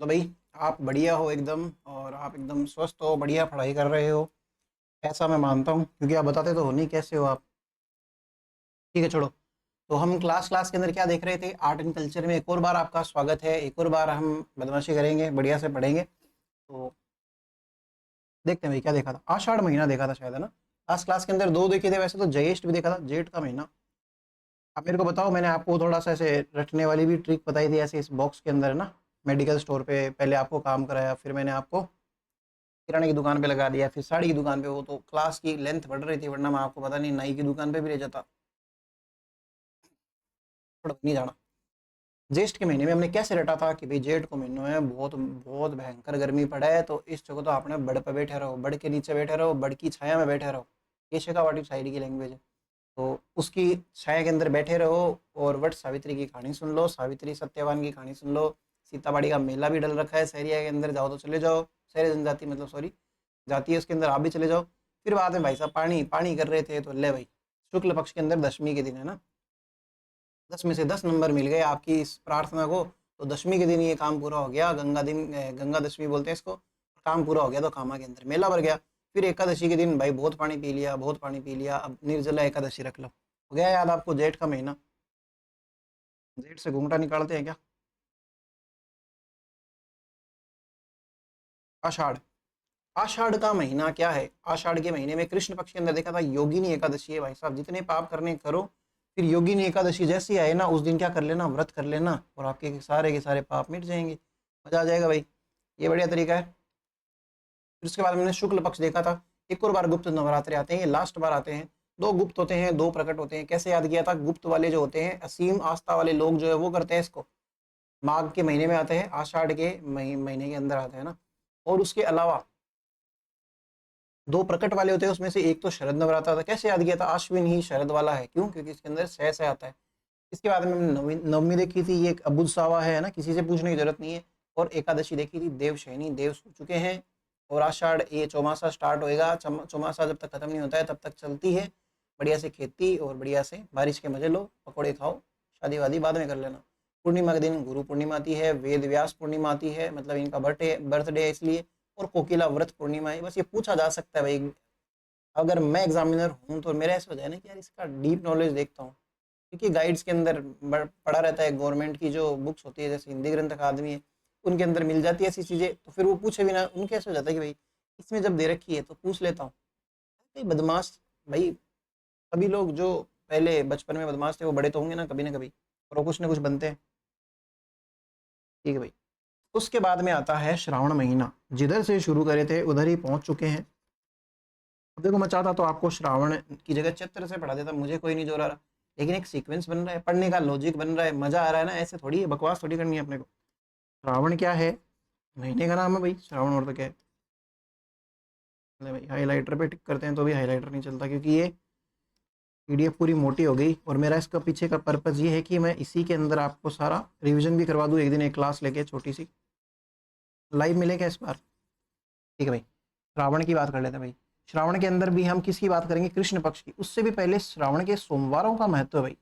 तो भाई, आप बढ़िया हो एकदम, और आप एकदम स्वस्थ हो, बढ़िया पढ़ाई कर रहे हो। ऐसा मैं मानता हूँ, क्योंकि आप बताते तो हो नहीं कैसे हो आप। ठीक है, छोड़ो। तो हम क्लास क्लास के अंदर क्या देख रहे थे? आर्ट एंड कल्चर में एक और बार आपका स्वागत है। एक और बार हम बदमाशी करेंगे, बढ़िया से पढ़ेंगे। तो देखते हैं भाई, क्या देखा था? आषाढ़ महीना देखा था शायद, है ना? लास्ट क्लास के अंदर दो देखे थे, वैसे तो ज्येष्ठ भी देखा था, जेठ का महीना। आप मेरे को बताओ, मैंने आपको थोड़ा सा ऐसे रटने वाली भी ट्रिक बताई थी, ऐसे इस बॉक्स के अंदर, है ना? मेडिकल स्टोर पे पहले आपको काम कराया, फिर मैंने आपको किराने की दुकान पे लगा दिया, फिर साड़ी की दुकान पे। वो तो क्लास की लेंथ बढ़ रही थी, वरना मैं आपको पता नहीं नाई की दुकान पे भी ले जाता। थोड़ा नहीं जाना। ज्येष्ठ के महीने में हमने कैसे रटा था कि भाई जेठ को महीनों में बहुत बहुत भयंकर गर्मी पड़ा है, तो इस जगह तो आपने बड़ पे बैठे रहो, बड़ के नीचे बैठे रहो, बड़ की छाया में बैठे रहो। ये शेखावाटी शायरी की लैंग्वेज है। तो उसकी छाया के अंदर बैठे रहो, और वट सावित्री की कहानी सुन लो, सावित्री सत्यवान की कहानी सुन लो। सीताबाड़ी का मेला भी डल रखा है सहरिया के अंदर, जाओ तो चले जाओ। सहरी जनजाति मतलब, सॉरी, जाती है उसके अंदर, आप भी चले जाओ। फिर बाद में भाई साहब पानी पानी कर रहे थे, तो ले भाई, शुक्ल पक्ष के अंदर दशमी के दिन, है ना? 10 में से 10 नंबर मिल गए आपकी इस प्रार्थना को। तो दशमी के दिन ये काम पूरा हो गया, गंगा दिन, गंगा दशमी बोलते हैं इसको। काम पूरा हो गया, तो कामा के अंदर मेला भर गया। फिर एकादशी के दिन भाई बहुत पानी पी लिया, बहुत पानी पी लिया, अब निर्जला एकादशी रख लो। हो गया याद आपको जेठ का महीना? जेठ से घूंघटा निकालते हैं क्या? आषाढ़। आषाढ़ का महीना क्या है? आषाढ़ के महीने में कृष्ण पक्ष के अंदर देखा था योगिनी एकादशी है भाई साहब, जितने पाप करने करो। फिर योगिनी एकादशी जैसी आए ना, उस दिन क्या कर लेना, व्रत कर लेना, और आपके के सारे पाप मिट जाएंगे। मजा आ जाएगा भाई। ये बढ़िया तरीका है। फिर उसके बाद मैंने शुक्ल पक्ष देखा था। एक और बार गुप्त नवरात्रे आते हैं, ये लास्ट बार आते हैं। दो गुप्त होते हैं, दो प्रकट होते हैं। कैसे याद किया था? गुप्त वाले जो होते हैं, असीम आस्था वाले लोग जो है वो करते हैं इसको। माघ के महीने में आते हैं, आषाढ़ के महीने के अंदर आते हैं ना। और उसके अलावा दो प्रकट वाले होते हैं, उसमें से एक तो शरद नवरात्र था। कैसे याद किया था? अश्विन ही शरद वाला है, क्यों? क्योंकि इसके अंदर से आता है। इसके बाद में हमने नवमी नवमी देखी थी, ये एक अबुझ सावा है ना, किसी से पूछने की जरूरत नहीं है। और एकादशी देखी थी, देवशयनी, देव सो चुके हैं। और आषाढ़, ये चौमासा स्टार्ट होएगा, चौमासा जब तक खत्म नहीं होता है तब तक चलती है। बढ़िया से खेती और बढ़िया से बारिश के मजे लो, पकौड़े खाओ, शादी वादी बाद में कर लेना। पूर्णिमा के दिन गुरु पूर्णिमा आती है, वेद व्यास पूर्णिमा आती है, मतलब इनका बर्थडे बर्थडे है इसलिए। और कोकिला व्रत पूर्णिमा है। बस ये पूछा जा सकता है भाई, अगर मैं एग्जामिनर हूँ तो मेरा ऐसा हो जाए ना कि यार इसका डीप नॉलेज देखता हूँ। क्योंकि गाइड्स के अंदर पढ़ा रहता है, गवर्नमेंट की जो बुक्स होती है जैसे हिंदी ग्रंथ अकादमी है, उनके अंदर मिल जाती है ऐसी चीज़ें। तो फिर वो पूछे बिना उनके ऐसा हो जाता है कि भाई इसमें जब दे रखी है तो पूछ लेता हूँ। भाई बदमाश, भाई सभी लोग जो पहले बचपन में बदमाश थे वो बड़े तो होंगे ना कभी, और वो कुछ ना कुछ बनते हैं। ठीक है भाई। उसके बाद में आता है श्रावण महीना। जिधर से शुरू करे थे उधर ही पहुंच चुके हैं। अब देखो, मैं चाहता तो आपको श्रावण की जगह चैत्र से पढ़ा देता, मुझे कोई नहीं जो रहा। लेकिन एक सीक्वेंस बन रहा है, पढ़ने का लॉजिक बन रहा है, मजा आ रहा है ना। ऐसे थोड़ी है, बकवास थोड़ी करनी है अपने को। श्रावण क्या है? महीने का नाम है भाई श्रावण, और तो क्या है? भाई हाईलाइटर पे टिक करते हैं तो भी हाईलाइटर नहीं चलता, क्योंकि ये पीडीएफ पूरी मोटी हो गई। और मेरा इसका पीछे का पर्पज़ ये है कि मैं इसी के अंदर आपको सारा रिवीजन भी करवा दूँ, एक दिन एक क्लास लेके छोटी सी। लाइव मिलेगा इस बार? ठीक है भाई। श्रावण की बात कर लेते हैं भाई। श्रावण के अंदर भी हम किसकी बात करेंगे? कृष्ण पक्ष की। उससे भी पहले श्रावण के सोमवारों का महत्व है भाई,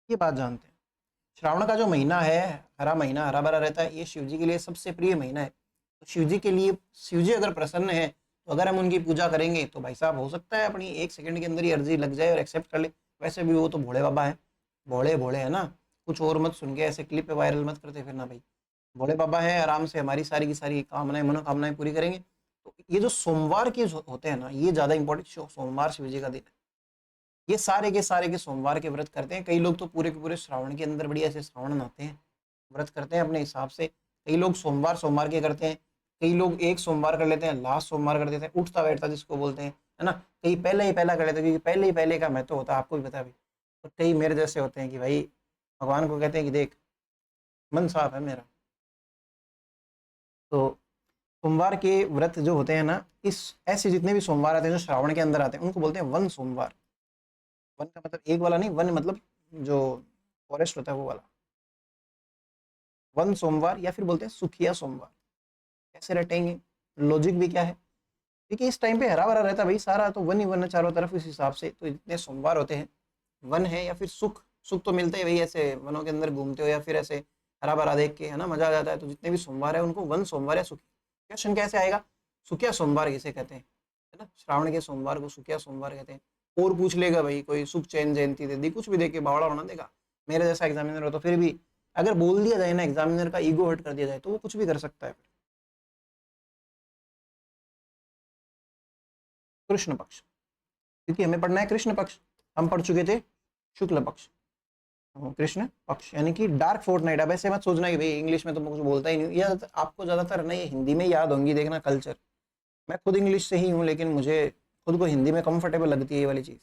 ये बात जानते हैं। श्रावण का जो महीना है, हरा महीना, हरा भरा रहता है, ये शिव जी के लिए सबसे प्रिय महीना है। तो शिव जी के लिए, शिव जी अगर प्रसन्न है, तो अगर हम उनकी पूजा करेंगे तो भाई साहब हो सकता है अपनी 1 सेकंड के अंदर ही अर्जी लग जाए और एक्सेप्ट कर ले। वैसे भी वो तो भोले बाबा है, भोले भोले है ना। कुछ और मत सुन के ऐसे क्लिप पे वायरल मत करते फिरना भाई। भोले बाबा है, आराम से हमारी सारी की सारी कामनाएं मनोकामनाएं पूरी करेंगे। तो ये जो सोमवार के होते हैं ना, ये ज्यादा इंपॉर्टेंट। सोमवार शिव जी का दिन है। ये सारे के सोमवार के व्रत करते हैं। कई लोग तो पूरे के पूरे श्रावण के अंदर बढ़िया से श्रावण नहाते हैं, व्रत करते हैं अपने हिसाब से। कई लोग सोमवार सोमवार के करते हैं। कई लोग एक सोमवार कर लेते हैं, लास्ट सोमवार कर देते हैं, उठता बैठता जिसको बोलते हैं, है ना। कई पहले ही पहला कर लेते हैं, क्योंकि पहले ही पहले का महत्व होता है, आपको भी पता है भाई। और कई मेरे जैसे होते हैं कि भाई भगवान को कहते हैं कि देख, मन साफ है मेरा। तो सोमवार के व्रत जो होते हैं ना, इस ऐसे जितने भी सोमवार आते हैं जो श्रावण के अंदर आते हैं, उनको बोलते हैं वन सोमवार। वन का मतलब एक वाला नहीं, वन मतलब जो फॉरेस्ट होता है वो वाला। वन सोमवार, या फिर बोलते हैं सुखिया सोमवार। कैसे रटेंगे? लॉजिक भी क्या है? क्योंकि इस टाइम पे हरा भरा रहता है भाई, सारा तो वन ही वन है चारों तरफ। इस हिसाब से तो इतने सोमवार होते हैं। वन है या फिर सुख, सुख तो मिलता है भाई, ऐसे वनों के अंदर घूमते हो या फिर ऐसे हरा भरा देख के, है ना, मजा आ जाता है। तो जितने भी सोमवार है उनको वन सोमवार या सुखी, क्वेश्चन कैसे आएगा, सुखिया सोमवार किसे कहते हैं, है ना, श्रावण के सोमवार को सुखिया सोमवार कहते हैं। और पूछ लेगा भाई कोई सुख चैन जयंती दे दी, कुछ भी दे के बावड़ा बना देगा। मेरे जैसा एग्जामिनर हो तो फिर भी अगर बोल दिया जाए ना, एग्जामिनर का ईगो हर्ट कर दिया जाए, तो वो कुछ भी कर सकता है। कृष्ण पक्ष, क्योंकि हमें पढ़ना है कृष्ण पक्ष, हम पढ़ चुके थे शुक्ल पक्ष। कृष्ण पक्ष यानी कि डार्क फोर्ट नाइट। अब ऐसे मत सोचना कि भाई इंग्लिश में तो कुछ बोलता ही नहीं, या आपको ज्यादातर ना ये हिंदी में याद होंगी, देखना कल्चर। मैं खुद इंग्लिश से ही हूँ, लेकिन मुझे खुद को हिंदी में कंफर्टेबल लगती है ये वाली चीज।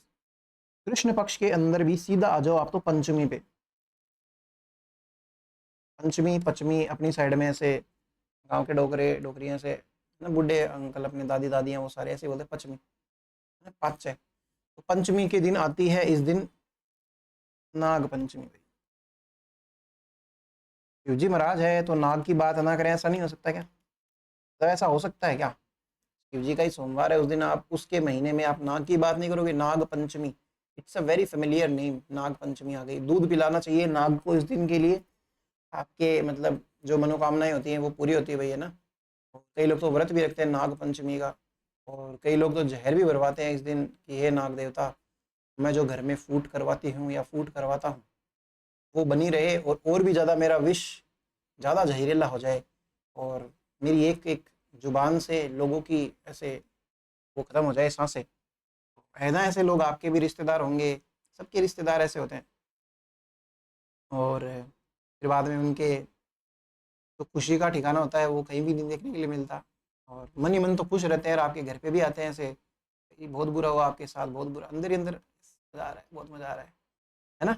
कृष्ण पक्ष के अंदर भी सीधा आ जाओ आप तो पंचमी पे। पंचमी पचमी अपनी साइड में ऐसे गांव के डोकरे डोकरियां से ना, बूढ़े अंकल अपने दादी दादियां वो सारे ऐसे बोलते हैं पचमी, पाँच है। तो पंचमी के दिन आती है इस दिन नाग पंचमी भाई। शिव जी महाराज है तो नाग की बात ना करें, ऐसा नहीं हो सकता क्या? तो ऐसा हो सकता है क्या? शिव जी का ही सोमवार है, उस दिन आप उसके महीने में आप नाग की बात नहीं करोगे? Nag Panchami, it's a very familiar name. Nag Panchami आ गई, दूध पिलाना चाहिए नाग को इस दिन के लिए, आपके मतलब जो मनोकामनाएं होती हैं वो पूरी होती है भैया ना। कई लोग तो व्रत भी रखते हैं नाग पंचमी का, और कई लोग तो जहर भी भरवाते हैं इस दिन कि हे नाग देवता, मैं जो घर में फूट करवाती हूँ या फूट करवाता हूँ वो बनी रहे, और भी ज़्यादा मेरा विष ज़्यादा जहरीला हो जाए, और मेरी एक एक जुबान से लोगों की ऐसे वो ख़त्म हो जाए सांसें। है ना, ऐसे लोग आपके भी रिश्तेदार होंगे, सबके रिश्तेदार ऐसे होते हैं। और फिर बाद में उनके तो खुशी का ठिकाना होता है वो कहीं भी नहीं देखने के लिए मिलता। और मन ही मन तो खुश रहते हैं, और आपके घर पे भी आते हैं ऐसे, ये बहुत बुरा हुआ आपके साथ, बहुत बुरा, अंदर ही अंदर मजा आ रहा है, बहुत मजा आ रहा है ना।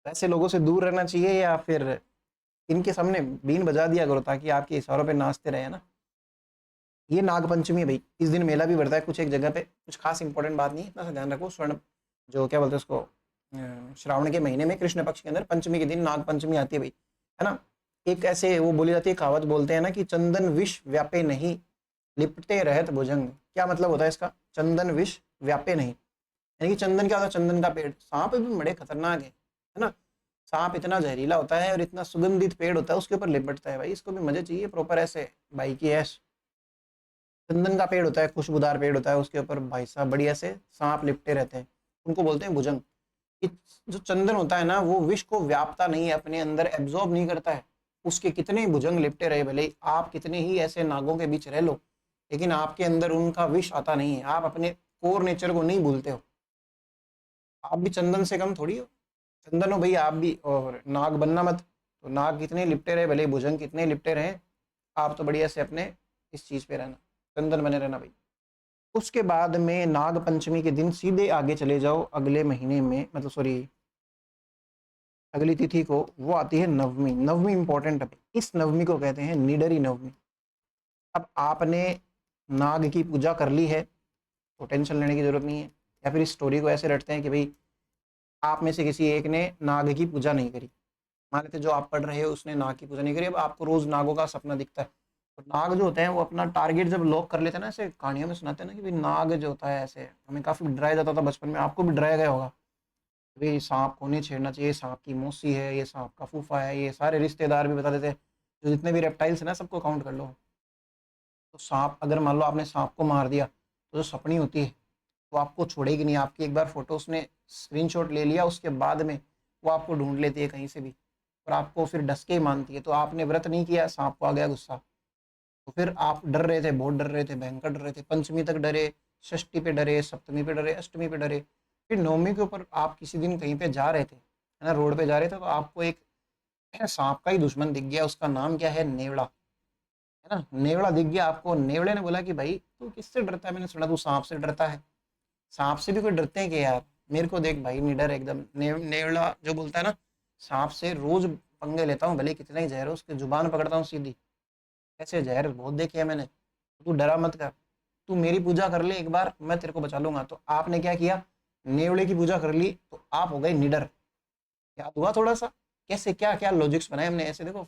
तो ऐसे लोगों से दूर रहना चाहिए, या फिर इनके सामने बीन बजा दिया करो ताकि आपके इशारों पे नाचते रहे, ना। ये नाग पंचमी है भाई, इस दिन मेला भी बढ़ता है कुछ एक जगह पे, कुछ खास इंपॉर्टेंट बात नहीं है, इतना सा ध्यान रखो। स्वर्ण जो क्या बोलते हैं उसको, श्रावण के महीने में कृष्ण पक्ष के अंदर पंचमी के दिन नाग पंचमी आती है भाई, है ना। एक ऐसे वो बोली जाती है कहावत, बोलते हैं ना कि चंदन विष व्यापे नहीं, लिपटे रहत भुजंग। क्या मतलब होता है इसका? चंदन विष व्यापे नहीं, यानी कि चंदन क्या होता है? चंदन का पेड़। सांप भी बड़े खतरनाक है ना। सांप इतना जहरीला होता है और इतना सुगंधित पेड़ होता है, उसके ऊपर लिपटता है भाई, इसको भी मजे चाहिए प्रॉपर ऐसे भाई की ऐश। चंदन का पेड़ होता है, खुशबूदार पेड़ होता है, उसके ऊपर भाई साहब बढ़िया से सांप लिपटे रहते हैं, उनको बोलते हैं भुजंग। जो चंदन होता है ना, वो विष को व्यापता नहीं है, अपने अंदर एब्जॉर्ब नहीं करता है। उसके कितने ही भुजंग लिपटे रहे, भले आप कितने ही ऐसे नागों के बीच रह लो, लेकिन आपके अंदर उनका विष आता नहीं है। आप अपने कोर नेचर को नहीं भूलते हो। आप भी चंदन से कम थोड़ी हो, चंदन हो भाई आप भी, और नाग बनना मत। तो नाग कितने लिपटे रहे, भले भुजंग कितने लिपटे रहे, आप तो बढ़िया से अपने इस चीज पे रहना, चंदन बने रहना भाई। उसके बाद में नाग पंचमी के दिन सीधे आगे चले जाओ, अगले महीने में, मतलब सॉरी अगली तिथि को, वो आती है नवमी। नवमी इंपॉर्टेंट है, इस नवमी को कहते हैं निडरी नवमी। अब आपने नाग की पूजा कर ली है तो टेंशन लेने की जरूरत नहीं है। या फिर इस स्टोरी को ऐसे रटते हैं कि भाई आप में से किसी एक ने नाग की पूजा नहीं करी, मान लेते जो आप पढ़ रहे हो उसने नाग की पूजा नहीं करी, अब आपको रोज नागों का सपना दिखता है। तो नाग जो होते हैं वो अपना टारगेट जब लॉक कर लेते हैं ना, ऐसे कहानियों में सुनाते हैं ना कि भाई नाग जो होता है, ऐसे हमें काफी डराया जाता था बचपन में, आपको भी डराया गया होगा, भाई सांप को नहीं छेड़ना चाहिए, सांप की मौसी है, ये सांप का फूफा है, ये सारे रिश्तेदार भी बता देते हैं, जो जितने भी रेप्टाइल्स हैं ना सबको काउंट कर लो। तो सांप, अगर मान लो आपने सांप को मार दिया, तो जो सपनी होती है वो आपको छोड़ेगी नहीं। आपकी एक बार फोटो उसने स्क्रीनशॉट ले लिया, उसके बाद में वो आपको ढूंढ लेती है कहीं से भी, और आपको फिर डस के ही मानती है। तो आपने व्रत नहीं किया, सांप को आ गया गुस्सा, तो फिर आप डर रहे थे, बहुत डर रहे थे, भयंकर डर रहे थे, पंचमी तक डरे, षष्ठी पे डरे, सप्तमी पे डरे, अष्टमी पे डरे। फिर नवमी के ऊपर आप किसी दिन कहीं पे जा रहे थे, है ना, रोड पे जा रहे थे, तो आपको एक सांप का ही दुश्मन दिख गया, उसका नाम क्या है? नेवला, है ना। नेवला दिख गया आपको, नेवले ने बोला कि भाई तू किससे डरता है? मैंने सुना तू सांप से डरता है। सांप से भी कोई डरते हैं कि यार? मेरे को देख भाई, निडर एकदम। नेवला जो बोलता है ना, सांप से रोज पंगे लेता हूँ, भले कितना ही जहर हो, उसकी जुबान पकड़ता हूँ सीधी। ऐसे जहर बहुत देखे है मैंने, तू डरा मत कर, तू मेरी पूजा कर ले एक बार, मैं तेरे को बचा लूंगा। तो आपने क्या किया? नेवले की पूजा कर ली, तो आप हो गए निडर। याद हुआ थोड़ा सा कैसे, क्या क्या लॉजिक्स बनाए हमने ऐसे, देखो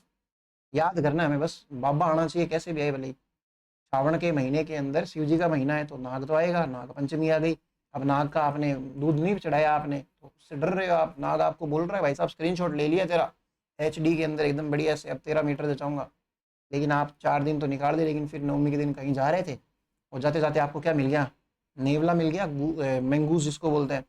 याद करना है हमें, बस बाबा आना चाहिए कैसे भी आए भले ही। श्रावण के महीने के अंदर शिव जी का महीना है तो नाग तो आएगा, नाग पंचमी आ गई। अब नाग का आपने दूध नहीं चढ़ाया आपने, तो उससे डर रहे हो आप, नाग आपको बोल रहा है भाई साहब स्क्रीनशॉट ले लिया तेरा, HD के अंदर एकदम बढ़िया से अब 13 मीटर जचाऊंगा। लेकिन आप 4 दिन तो निकाल दे, लेकिन फिर नवमी के दिन कहीं जा रहे थे और जाते जाते आपको क्या मिल गया, नेवला मिल गया, मैंगूस जिसको बोलते हैं,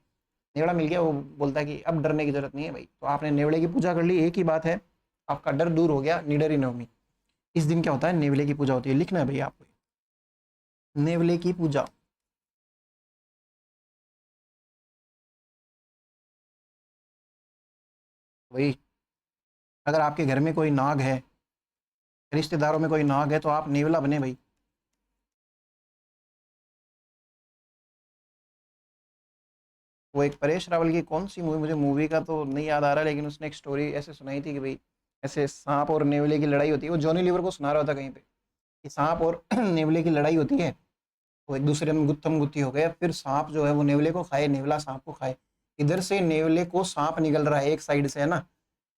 नेवला मिल गया। वो बोलता है कि अब डरने की जरूरत नहीं है भाई। तो आपने नेवले की पूजा कर ली, एक ही बात है, आपका डर दूर हो गया। निडरी नवमी, इस दिन क्या होता है, नेवले की पूजा होती है। लिखना है भैया आपको, नेवले की पूजा। वही, अगर आपके घर में कोई नाग है, रिश्तेदारों में कोई नाग है, तो आप नेवला बने भाई। वो एक परेश रावल की कौन सी मूवी, मुझे मूवी का तो नहीं याद आ रहा, लेकिन उसने एक स्टोरी ऐसे सुनाई थी कि भाई ऐसे सांप और नेवले की लड़ाई होती है। वो जॉनी लीवर को सुना रहा था कहीं पे कि सांप और नेवले की लड़ाई होती है। वो एक दूसरे में गुत्थम गुत्ती हो गए, फिर सांप जो है वो नेवले को खाए, नेवला सांप को खाए। इधर से नेवले को सांप निकल रहा है एक साइड से, है ना,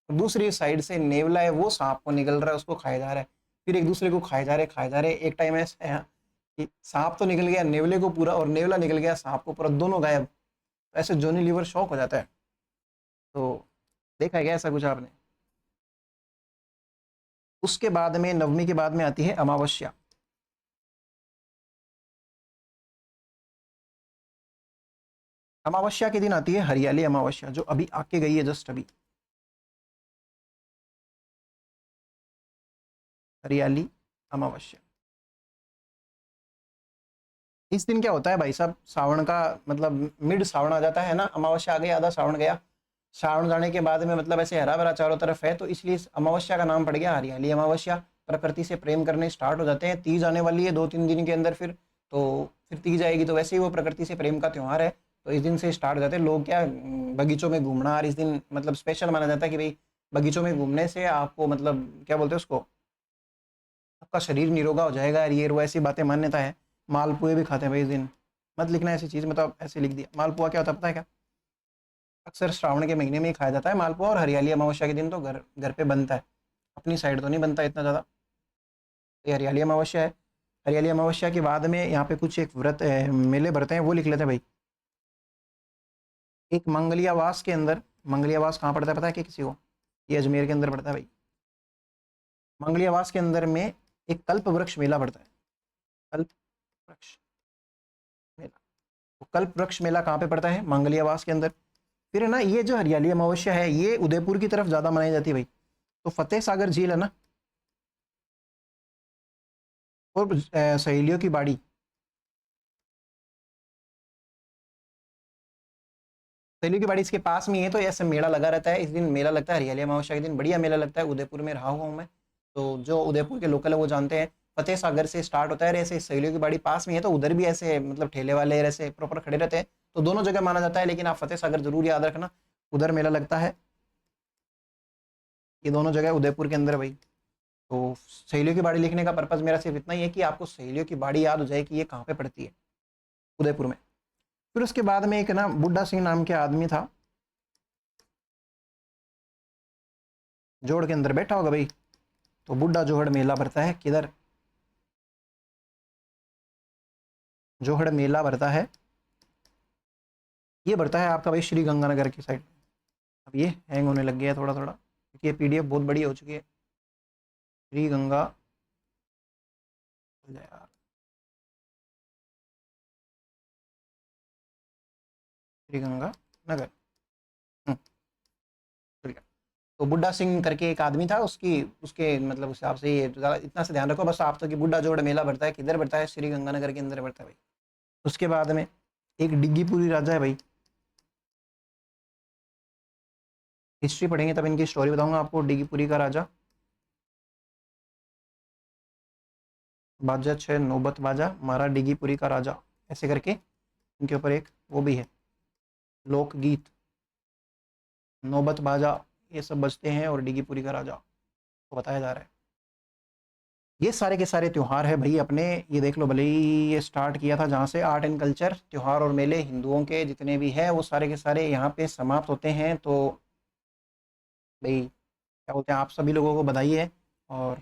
और दूसरी साइड से नेवला है वो सांप को निकल रहा है, उसको खाया जा रहा है। फिर एक दूसरे को खाए जा रहे, खाए जा रहे। एक टाइम ऐसा है कि सांप तो निकल गया नेवले को पूरा, और नेवला निकल गया सांप को पूरा, दोनों गायब। ऐसे जॉनी लीवर शौक हो जाता है। तो देखा है क्या ऐसा कुछ आपने? उसके बाद में, नवमी के बाद में आती है अमावस्या। अमावस्या के दिन आती है हरियाली अमावस्या, जो अभी आके गई है, जस्ट अभी। हरियाली अमावस्या, इस दिन क्या होता है भाई साहब, सावन का मतलब मिड सावन आ जाता है ना, अमावस्या आ गई, आधा सावन गया। सावन जाने के बाद में मतलब ऐसे हरा भरा चारों तरफ है, तो इसलिए इस अमावस्या का नाम पड़ गया हरियाली अमावस्या। प्रकृति से प्रेम करने स्टार्ट हो जाते हैं। तीज आने वाली है 2-3 दिन के अंदर, फिर तीज आएगी, तो वैसे ही वो प्रकृति से प्रेम का त्यौहार है। तो इस दिन से स्टार्ट हो जाते हैं लोग क्या, बगीचों में घूमना। और इस दिन मतलब स्पेशल माना जाता है कि भाई बगीचों में घूमने से आपको मतलब क्या बोलते हैं उसको, आपका शरीर निरोगा हो जाएगा। और ये वो ऐसी बातें, मान्यता है। मालपुए भी खाते हैं भाई इस दिन। मत लिखना ऐसी चीज़, मतलब ऐसे लिख दिया। मालपुआ क्या होता है पता है क्या? अक्सर श्रावण के महीने में ही खाया जाता है मालपुआ, और हरियाली अमावस्या के दिन तो घर घर पे बनता है। अपनी साइड तो नहीं बनता इतना ज़्यादा। ये हरियाली अमावस्या है। हरियाली अमावस्या के बाद में यहाँ पे कुछ एक व्रत मेले भरते हैं, वो लिख लेते हैं भाई। एक मंगलियावास के अंदर, मंगलियावास कहाँ पड़ता है पता है कि किसी को? ये अजमेर के अंदर पड़ता है भाई। मंगलियावास के अंदर में एक कल्प वृक्ष मेला पड़ता है। कल्प वृक्ष मेला, तो कल्प वृक्ष मेला कहाँ पे पड़ता है? मंगलियावास के अंदर। फिर है ना, ये जो हरियाली अमावस्या है, ये उदयपुर की तरफ ज़्यादा मनाई जाती है भाई। तो फतेह सागर झील है ना, और सहेलियों की बाड़ी। सहेलियों की बाड़ी इसके पास में ही है, तो ऐसे मेला लगा रहता है। इस दिन मेला लगता है, हरियाली अमावस्या के दिन बढ़िया मेला लगता है। उदयपुर में रहा हुआ हूँ मैं, तो जो उदयपुर के लोकल है वो जानते हैं। फतेह सागर से स्टार्ट होता है, ऐसे सहेलियों की बाड़ी पास में है, तो उधर भी ऐसे मतलब ठेले वाले ऐसे प्रॉपर खड़े रहते हैं। तो दोनों जगह माना जाता है, लेकिन आप फतेह सागर जरूर याद रखना, उधर मेला लगता है। ये दोनों जगह उदयपुर के अंदर है भाई। तो सहेलियों की बाड़ी लिखने का पर्पज मेरा सिर्फ इतना ही है कि आपको सहेलियों की बाड़ी याद हो जाए कि ये कहाँ पे पड़ती है, उदयपुर में। फिर उसके बाद में एक ना बुड्ढा सिंह नाम के आदमी था, जोड़ के अंदर बैठा होगा भाई। तो बुड्ढा जोहड़ मेला भरता है, किधर? जोहड़ मेला भरता है, ये भरता है आपका भाई श्री गंगानगर की साइड। अब ये हैंग होने लग गया है थोड़ा थोड़ा, क्योंकि ये PDF बहुत बड़ी हो चुकी है। श्री गंगा, यार, श्री गंगा नगर। ठीक है। तो बुड्ढा सिंह करके एक आदमी था, उसकी उसके मतलब उस हिसाब से ये ज़्यादा इतना से ध्यान रखो बस आप तो, कि बुड्ढा जोड़ मेला भरता है, किधर भरता है? श्री गंगानगर के अंदर भरता है भाई। उसके बाद में एक डिग्गीपुरी राजा है भाई। हिस्ट्री पढ़ेंगे तब इनकी स्टोरी बताऊंगा आपको। डिग्गीपुरी का राजा, बाजा छः नौबत बाजा मारा डिग्गीपुरी का राजा, ऐसे करके इनके ऊपर एक वो भी है, लोकगीत। नौबत बाजा ये सब बजते हैं, और डिग्गीपुरी का राजा को बताया जा रहा है। ये सारे के सारे त्यौहार है भाई अपने। ये देख लो, भले ही ये स्टार्ट किया था जहाँ से, आर्ट एंड कल्चर, त्यौहार और मेले हिंदुओं के जितने भी हैं वो सारे के सारे यहाँ पे समाप्त होते हैं। तो भाई क्या बोलते हैं, आप सभी लोगों को बधाई है। और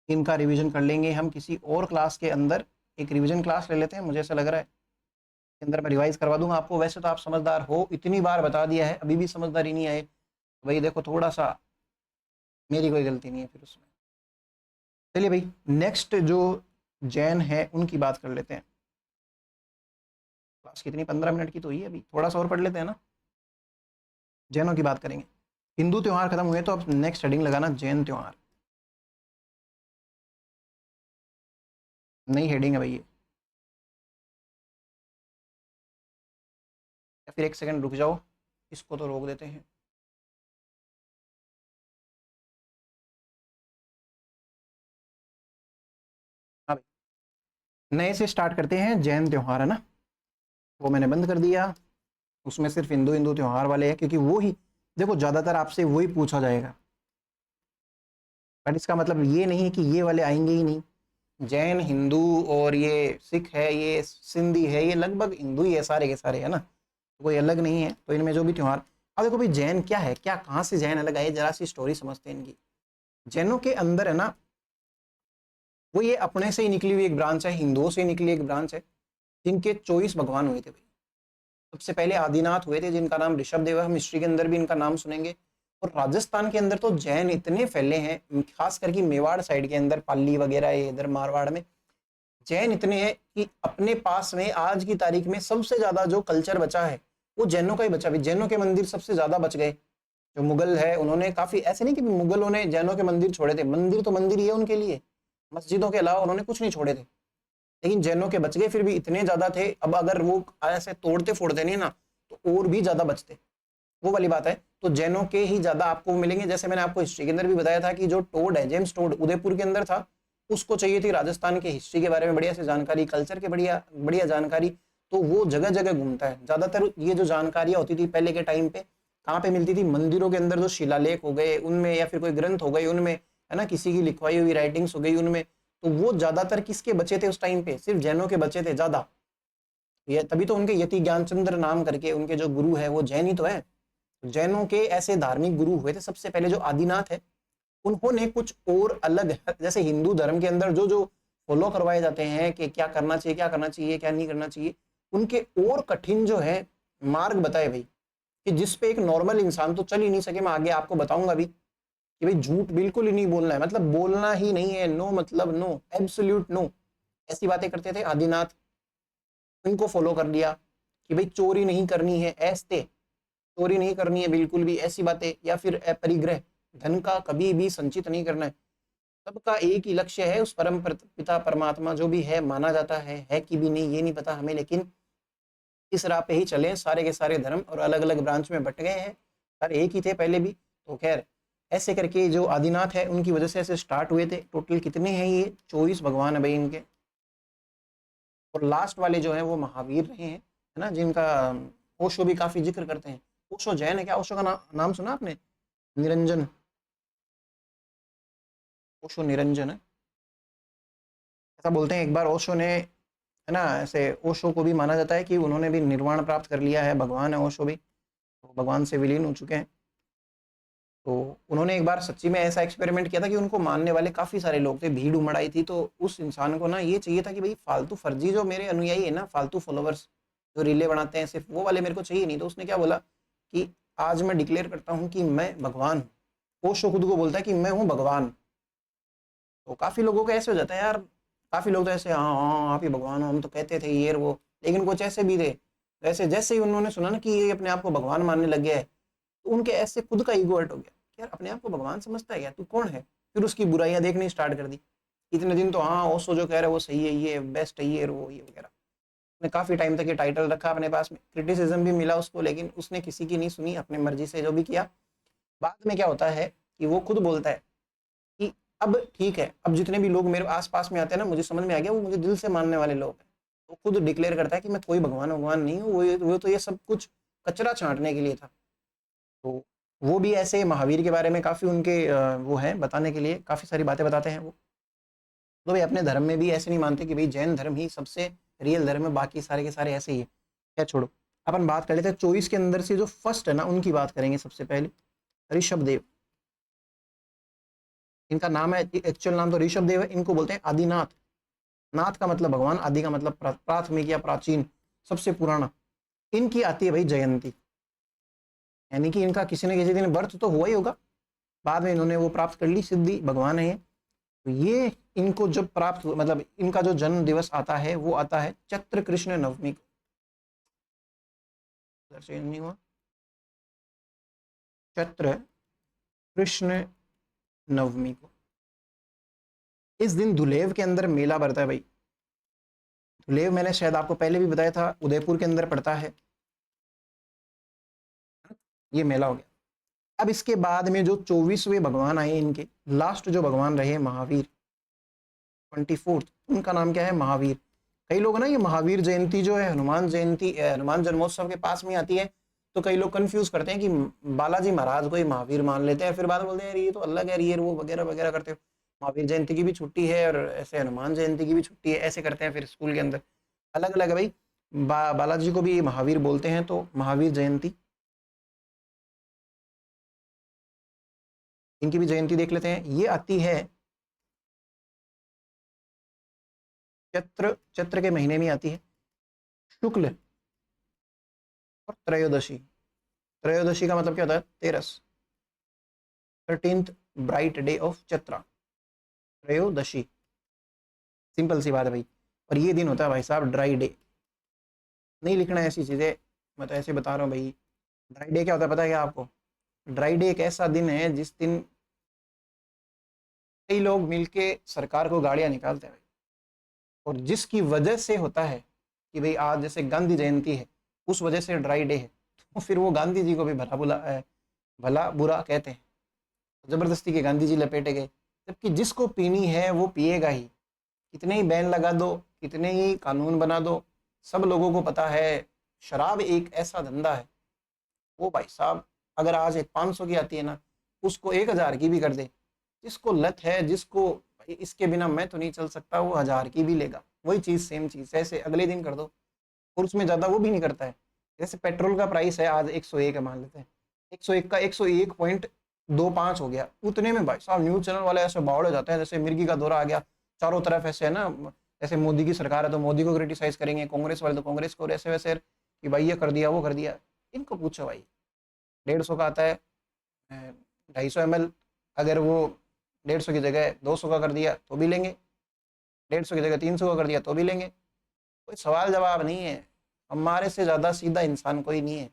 इनका रिवीजन कर लेंगे हम किसी और क्लास के अंदर। एक रिवीजन क्लास ले लेते हैं, मुझे ऐसा लग रहा है के अंदर मैं रिवाइज करवा दूंगा आपको। वैसे तो आप समझदार हो, इतनी बार बता दिया है, अभी भी समझदारी नहीं आए। भाई देखो थोड़ा सा मेरी कोई गलती नहीं है फिर उसमें। चलिए भाई, नेक्स्ट जो जैन है उनकी बात कर लेते हैं। क्लास कितनी, 15 मिनट की तो हुई है, अभी थोड़ा सा और पढ़ लेते हैं ना। जैनों की बात करेंगे। हिंदू त्यौहार खत्म हुए तो अब नेक्स्ट हेडिंग लगाना जैन त्यौहार। नई हेडिंग है भाई ये। या फिर एक सेकंड रुक जाओ, इसको तो रोक देते हैं। हाँ भाई, नए से स्टार्ट करते हैं। जैन त्यौहार है ना, वो मैंने बंद कर दिया। उसमें सिर्फ हिंदू हिंदू त्यौहार वाले हैं, क्योंकि वो ही देखो ज़्यादातर आपसे वही पूछा जाएगा। बट इसका मतलब ये नहीं कि ये वाले आएंगे ही नहीं। जैन, हिंदू और ये सिख है, ये सिंधी है, ये लगभग हिंदू ही है सारे के सारे, है ना, कोई अलग नहीं है। तो इनमें जो भी त्यौहार, अब देखो भाई जैन क्या है, क्या कहाँ से जैन अलग आए, जरा सी स्टोरी समझते हैं इनकी। जैनों के अंदर है ना, वो ये अपने से ही निकली हुई एक ब्रांच है, हिंदुओं से ही निकली एक ब्रांच है, जिनके 24 भगवान हुए थे भाई। सबसे पहले आदिनाथ हुए थे, जिनका नाम ऋषभ देव है, हम हिस्ट्री के अंदर भी इनका नाम सुनेंगे। और राजस्थान के अंदर तो जैन इतने फैले हैं, खास करके मेवाड़ साइड के अंदर, पाली वगैरह, ये इधर मारवाड़ में जैन इतने हैं कि अपने पास में आज की तारीख में सबसे ज्यादा जो कल्चर बचा है वो जैनों का ही बचा। भी जैनों के मंदिर सबसे ज्यादा बच गए। जो मुगल है उन्होंने काफी, ऐसे नहीं कि मुगलों ने जैनों के मंदिर छोड़े थे, मंदिर तो मंदिर ही है उनके लिए, मस्जिदों के अलावा उन्होंने कुछ नहीं छोड़े थे। लेकिन जैनों के बच गए, फिर भी इतने ज्यादा थे, अब अगर वो ऐसे तोड़ते फोड़ते नहीं ना तो और भी ज्यादा बचते, वो वाली बात है। तो जैनों के ही ज्यादा आपको मिलेंगे। जैसे मैंने आपको हिस्ट्री के अंदर भी बताया था कि जो टोड है, जेम्स टोड, उदयपुर के अंदर था, उसको चाहिए थी राजस्थान के हिस्ट्री के बारे में बढ़िया से जानकारी, कल्चर के बढ़िया बढ़िया जानकारी। तो वो जगह जगह घूमता है। ज्यादातर ये जो जानकारियां होती थी पहले के टाइम पे, कहाँ पे मिलती थी, मंदिरों के अंदर जो शिलालेख हो गए उनमें, या फिर कोई ग्रंथ हो गए उनमें, है ना, किसी की लिखवाई हुई राइटिंग्स हो गई उनमें। तो वो ज्यादातर किसके बचे थे उस टाइम पे, सिर्फ जैनों के बचे थे ज्यादा। ये तभी तो उनके यति ज्ञानचंद्र नाम करके उनके जो गुरु है वो जैन ही तो है। जैनों के ऐसे धार्मिक गुरु हुए थे। सबसे पहले जो आदिनाथ है, उन्होंने कुछ और अलग, जैसे हिंदू धर्म के अंदर जो जो फॉलो करवाए जाते हैं कि क्या करना चाहिए, क्या करना चाहिए, क्या नहीं करना चाहिए, उनके और कठिन जो है मार्ग बताए भाई, कि जिस पे एक नॉर्मल इंसान तो चल ही नहीं सके। मैं आगे आपको बताऊंगा भी कि भाई झूठ बिल्कुल ही नहीं बोलना है, मतलब बोलना ही नहीं है, नो मतलब नो, एब्सोल्यूट नो, ऐसी बातें करते थे आदिनाथ। इनको फॉलो कर लिया कि भाई चोरी नहीं करनी है, ऐसे चोरी नहीं करनी है बिल्कुल भी, ऐसी बातें, या फिर अपरिग्रह, धन का कभी भी संचित नहीं करना है। सबका एक ही लक्ष्य है, उस परम पिता परमात्मा जो भी है माना जाता है कि भी नहीं ये नहीं पता हमें, लेकिन इस राह पे ही चले। सारे के सारे धर्म और अलग अलग ब्रांच में बट गए हैं, सर एक ही थे पहले भी। तो खैर, ऐसे करके जो आदिनाथ है उनकी वजह से ऐसे स्टार्ट हुए थे। टोटल कितने हैं ये, 24 भगवान है भाई इनके। और लास्ट वाले जो है वो महावीर रहे हैं, है ना, जिनका ओशो भी काफी जिक्र करते हैं। ओशो जैन है क्या? ओशो का नाम सुना आपने? निरंजन, ओशो निरंजन है, ऐसा बोलते हैं। एक बार ओशो ने, है ना, ऐसे ओशो को भी माना जाता है कि उन्होंने भी निर्वाण प्राप्त कर लिया है, भगवान है ओशो भी, तो भगवान से विलीन हो चुके हैं। तो उन्होंने एक बार सच्ची में ऐसा एक्सपेरिमेंट किया था कि उनको मानने वाले काफी सारे लोग थे, भीड़ उमड़ आई थी। तो उस इंसान को ना ये चाहिए था कि भाई फालतू फर्जी जो मेरे अनुयायी है ना, फालतू फॉलोवर्स जो रीले बनाते हैं सिर्फ, वो वाले मेरे को चाहिए नहीं। तो उसने क्या बोला कि आज मैं डिक्लेयर करता हूँ कि मैं भगवान हूँ। ओशो खुद को बोलता है कि मैं हूँ भगवान। तो काफी लोगों को ऐसे हो जाता है यार, काफी लोग तो ऐसे, हाँ हाँ आप ही भगवान हो, हम तो कहते थे ये वो, लेकिन कुछ ऐसे भी थे। तो ऐसे जैसे ही उन्होंने सुना ना कि ये अपने आप को भगवान मानने लग गया है, तो उनके ऐसे खुद का ईगो हर्ट हो गया कि यार अपने आप को भगवान समझता है क्या, तू कौन है? फिर उसकी बुराइयां देखनी स्टार्ट कर दी। इतने दिन तो हाँ ओशो जो कह रहा है वो सही है, ये बेस्ट है, ये वो ये वगैरह। उसने काफी टाइम तक ये टाइटल रखा अपने पास में, क्रिटिसिज्म भी मिला उसको, लेकिन उसने किसी की नहीं सुनी, अपनी मर्जी से जो भी किया। बाद में क्या होता है कि वो खुद बोलता है कि अब ठीक है, अब जितने भी लोग मेरे आसपास में आते हैं ना, मुझे समझ में आ गया वो मुझे दिल से मानने वाले लोग हैं। वो खुद डिक्लेयर करता है कि मैं कोई भगवान भगवान नहीं हूँ, वो तो ये सब कुछ कचरा छांटने के लिए था। तो वो भी ऐसे महावीर के बारे में काफ़ी उनके वो है बताने के लिए, काफ़ी सारी बातें बताते हैं वो। तो भाई अपने धर्म में भी ऐसे नहीं मानते कि भाई जैन धर्म ही सबसे रियल धर्म है, बाकी सारे के सारे ऐसे ही है। क्या छोड़ो, अपन बात कर लेते हैं 24 के अंदर से जो फर्स्ट है ना, उनकी बात करेंगे सबसे पहले। ऋषभ देव, इनका नाम है, एक्चुअल नाम तो ऋषभ देव है, इनको बोलते हैं आदिनाथ। नाथ का मतलब भगवान, आदि का मतलब प्राथमिक या प्राचीन, सबसे पुराना। इनकी आती है भाई जयंती, यानी कि इनका किसी न किसी दिन बर्थ तो हुआ ही होगा। बाद में इन्होंने वो प्राप्त कर ली सिद्धि, भगवान है ये। तो ये इनको जब प्राप्त हुआ, मतलब इनका जो जन्म दिवस आता है वो आता है चैत्र कृष्ण नवमी को। चेंज नहीं हुआ, चैत्र कृष्ण नवमी को। इस दिन धुलेव के अंदर मेला भरता है भाई। धुलेव मैंने शायद आपको पहले भी बताया था, उदयपुर के अंदर पड़ता है। ये मेला हो गया। अब इसके बाद में जो 24वें भगवान आए इनके, लास्ट जो भगवान रहे महावीर, 24th, उनका नाम क्या है? महावीर। कई लोग ना ये महावीर जयंती जो है हनुमान जयंती, हनुमान जन्मोत्सव के पास में आती है, तो कई लोग कंफ्यूज करते हैं कि बालाजी महाराज को ही महावीर मान लेते हैं, फिर बाद में बोलते हैं ये तो अलग है, ये वो वगैरह वगैरह करते हो। महावीर जयंती की भी छुट्टी है और ऐसे हनुमान जयंती की भी छुट्टी है, ऐसे करते हैं फिर स्कूल के अंदर। अलग अलग है भाई। बालाजी को भी महावीर बोलते हैं, तो महावीर जयंती इनकी भी जयंती देख लेते हैं। ये आती है चैत्र के महीने में आती है, शुक्ल और त्रयोदशी। त्रयोदशी का मतलब क्या होता है? 13th bright day of Chaitra, त्रयोदशी। सिंपल सी बात है भाई। और ये दिन होता है भाई साहब ड्राई डे। नहीं लिखना है ऐसी चीजें, मैं तो ऐसे बता रहा हूँ भाई। ड्राई डे क्या होता है पता है क्या आपको? ड्राई डे एक ऐसा दिन है जिस दिन कई लोग मिलके सरकार को गाड़ियां निकालते हैं भाई, और जिसकी वजह से होता है कि भाई आज जैसे गांधी जयंती है, उस वजह से ड्राई डे है, तो फिर वो गांधी जी को भी भला बुरा कहते हैं। जबरदस्ती के गांधी जी लपेटे गए, जबकि जिसको पीनी है वो पिएगा ही। कितने ही बैन लगा दो, कितने ही कानून बना दो, सब लोगों को पता है शराब एक ऐसा धंधा है। वो भाई साहब अगर आज एक 500 की आती है ना, उसको 1000 की भी कर दे। जिसको लत है, जिसको भाई इसके बिना मैं तो नहीं चल सकता, वो 1000 की भी लेगा। वही चीज सेम चीज ऐसे अगले दिन कर दो, और उसमें ज्यादा वो भी नहीं करता है। जैसे पेट्रोल का प्राइस है आज 101 है मान लेते हैं, 101 का 101.25 हो गया, उतने में भाई साहब न्यूज चैनल वाले ऐसे बावड़ हो जाते हैं जैसे मिर्गी का दौरा आ गया। चारों तरफ ऐसे है ना, जैसे मोदी की सरकार है तो मोदी को क्रिटिसाइज करेंगे, कांग्रेस वाले तो कांग्रेस को, ऐसे वैसे कि भाई ये कर दिया वो कर दिया। इनको पूछो भाई, 150 का आता है 250 ml, अगर वो 150 की जगह 200 का कर दिया तो भी लेंगे, 150 की जगह 300 का कर दिया तो भी लेंगे। कोई सवाल जवाब नहीं है। हमारे से ज़्यादा सीधा इंसान कोई नहीं है,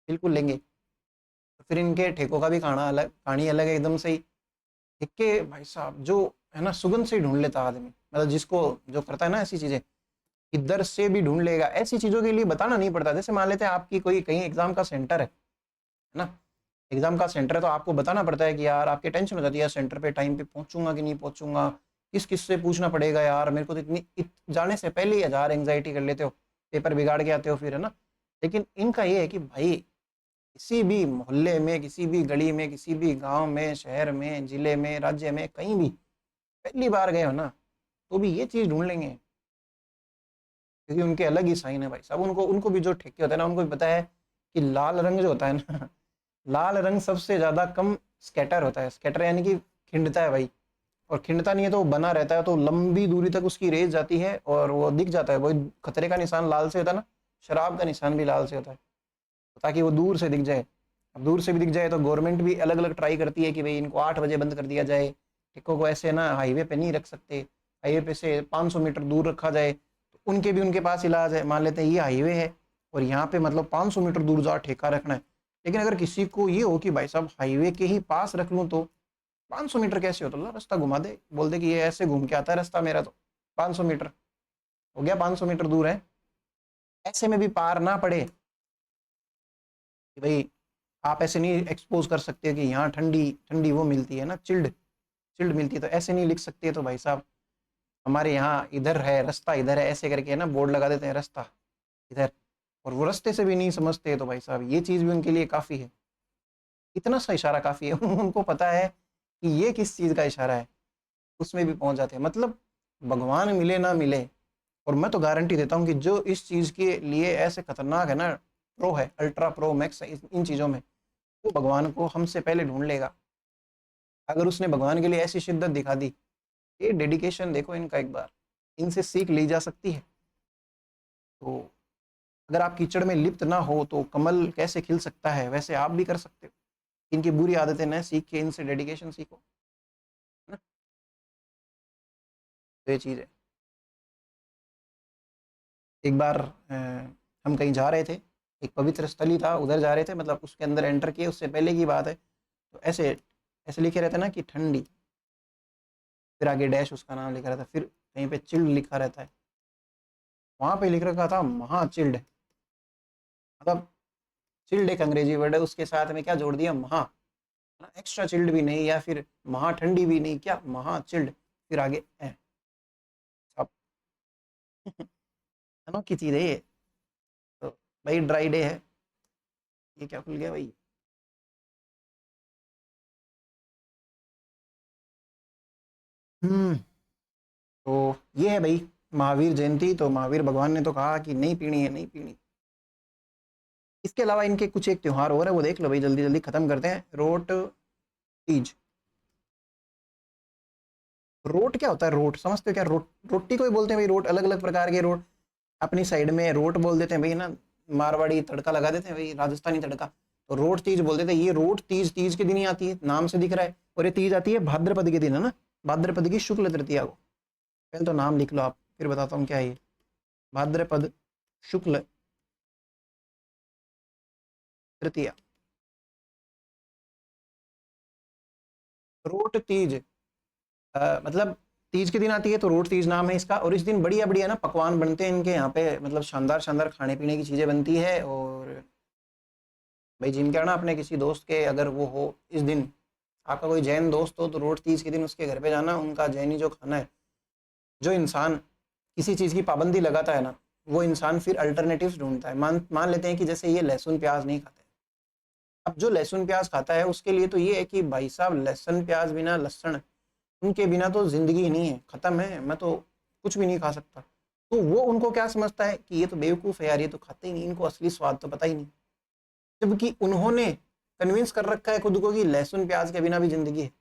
बिल्कुल लेंगे। तो फिर इनके ठेकों का भी खाना अलग, कहानी अलग है एकदम से ही। ठेके भाई साहब जो है ना, सुगंध से ही ढूंढ लेता आदमी, मतलब जिसको जो करता है ना ऐसी चीज़ें, इधर से भी ढूंढ लेगा। ऐसी चीज़ों के लिए बताना नहीं पड़ता। जैसे मान लेते हैं आपकी कोई कहीं एग्जाम का सेंटर है ना, एग्जाम का सेंटर है, तो आपको बताना पड़ता है कि यार आपकी टेंशन हो जाती है सेंटर पे टाइम पे पहुंचूंगा कि नहीं पहुंचूंगा, किस किस से पूछना पड़ेगा यार मेरे को, तो जाने से पहले ही 1000 एंग्जाइटी कर लेते हो, पेपर बिगाड़ के आते हो फिर, है ना। लेकिन इनका ये है कि भाई किसी भी मोहल्ले में, किसी भी गली में, किसी भी गांव में, शहर में, जिले में, राज्य में, कहीं भी पहली बार गए हो ना, तो भी ये चीज़ ढूंढ लेंगे, क्योंकि उनके अलग ही साइन है भाई साहब। उनको उनको भी जो ठेके होते हैं ना, उनको भी पता है कि लाल रंग जो होता है ना, लाल रंग सबसे ज्यादा कम स्कैटर होता है। स्कैटर यानी कि खिंडता है भाई, और खिंडता नहीं है तो वो बना रहता है, तो लंबी दूरी तक उसकी रेस जाती है और वो दिख जाता है। वही खतरे का निशान लाल से होता है ना, शराब का निशान भी लाल से होता है, ताकि वो दूर से दिख जाए। अब दूर से भी दिख जाए तो गवर्नमेंट भी अलग अलग ट्राई करती है कि भाई इनको 8 बजे बंद कर दिया जाए, ठेकों को ऐसे ना हाईवे पे नहीं रख सकते, हाईवे पे से 500 मीटर दूर रखा जाए। तो उनके भी उनके पास इलाज है। मान लेते हैं ये हाईवे है और यहाँ पे मतलब 500 मीटर दूर जा ठेका रखना है, लेकिन अगर किसी को ये हो कि भाई साहब हाईवे के ही पास रख लूँ, तो 500 मीटर कैसे हो, तो रास्ता घुमा दे, बोल दे कि ये ऐसे घूम के आता है रास्ता मेरा, तो 500 मीटर हो गया, 500 मीटर दूर है। ऐसे में भी पार ना पड़े कि भाई आप ऐसे नहीं एक्सपोज कर सकते कि यहाँ ठंडी ठंडी वो मिलती है ना, चिल्ड चिल्ड मिलती है, तो ऐसे नहीं लिख सकते। तो भाई साहब हमारे यहाँ इधर है रास्ता, इधर है, ऐसे करके ना बोर्ड लगा देते हैं रास्ता इधर, और वो रास्ते से भी नहीं समझते। तो भाई साहब ये चीज़ भी उनके लिए काफ़ी है, इतना सा इशारा काफ़ी है। उनको पता है कि ये किस चीज़ का इशारा है, उसमें भी पहुंच जाते हैं। मतलब भगवान मिले ना मिले, और मैं तो गारंटी देता हूँ कि जो इस चीज़ के लिए ऐसे खतरनाक है ना, प्रो है, अल्ट्रा प्रो मैक्स है इन चीज़ों में, वो भगवान को हमसे पहले ढूंढ लेगा। अगर उसने भगवान के लिए ऐसी शिद्दत दिखा दी, ये डेडिकेशन देखो इनका, एक बार इनसे सीख ली जा सकती है। तो अगर आप कीचड़ में लिप्त ना हो तो कमल कैसे खिल सकता है, वैसे आप भी कर सकते हो। इनकी बुरी आदतें न सीख के इनसे डेडिकेशन सीखो, है ना। तो ये चीज़ है। एक बार हम कहीं जा रहे थे, एक पवित्र स्थल ही था, उधर जा रहे थे, मतलब उसके अंदर एंटर किए उससे पहले की बात है। तो ऐसे ऐसे लिखे रहते ना कि ठंडी, फिर आगे डैश उसका नाम लिखा रहता है, फिर कहीं पे चिल्ड लिखा रहता है, वहाँ पे लिख रखा था महा चिल्ड। मतलब चिल्ड एक अंग्रेजी वर्ड है, उसके साथ में क्या जोड़ दिया, महा। एक्स्ट्रा चिल्ड भी नहीं या फिर महा ठंडी भी नहीं, क्या महा चिल्ड, फिर आगे सब अनोखी चीज है ये। तो भाई ड्राई डे है, ये क्या खुल गया भाई। हम्म। तो ये है भाई महावीर जयंती। तो महावीर भगवान ने तो कहा कि नहीं पीनी है, नहीं पीनी। इसके अलावा इनके कुछ एक त्योहार और है, वो देख लो भाई, जल्दी जल्दी खत्म करते हैं। रोट तीज। रोट क्या होता है, रोट समझते हो क्या, रोट रोटी को ही बोलते हैं भाई, रोट अलग अलग प्रकार के रोट। अपनी साइड में रोट बोल देते हैं भाई ना, मारवाड़ी तड़का लगा देते हैं भाई, राजस्थानी तड़का। तो रोट तीज बोल देते हैं। ये रोट तीज तीज के दिन ही आती है, नाम से दिख रहा है। और ये तीज आती है भाद्रपद के दिन, है ना, भाद्रपद की शुक्ल तृतीया को। पहले तो नाम लिख लो आप, फिर बताता हूँ क्या है ये। भाद्रपद शुक्ल तृतीया, रोट तीज। मतलब तीज के दिन आती है तो रोट तीज नाम है इसका। और इस दिन बढ़िया बढ़िया ना पकवान बनते हैं इनके यहाँ पे, मतलब शानदार शानदार खाने पीने की चीजें बनती है। और भाई जिनके ना अपने किसी दोस्त के अगर वो हो इस दिन, आपका कोई जैन दोस्त हो, तो रोट तीज के दिन उसके घर पे जाना, उनका जैनी जो खाना है। जो इंसान किसी चीज़ की पाबंदी लगाता है ना, वो इंसान फिर अल्टरनेटिव्स ढूंढता है। मान मान लेते हैं कि जैसे ये लहसुन प्याज नहीं खाते, अब जो लहसुन प्याज खाता है उसके लिए तो ये है कि भाई साहब लहसुन प्याज बिना, लहसुन उनके बिना तो जिंदगी ही नहीं है, खत्म है, मैं तो कुछ भी नहीं खा सकता। तो वो उनको क्या समझता है कि ये तो बेवकूफ़ है यार, ये तो खाते ही नहीं, इनको असली स्वाद तो पता ही नहीं। जबकि उन्होंने कन्विंस कर रखा है खुद को कि लहसुन प्याज के बिना भी जिंदगी है।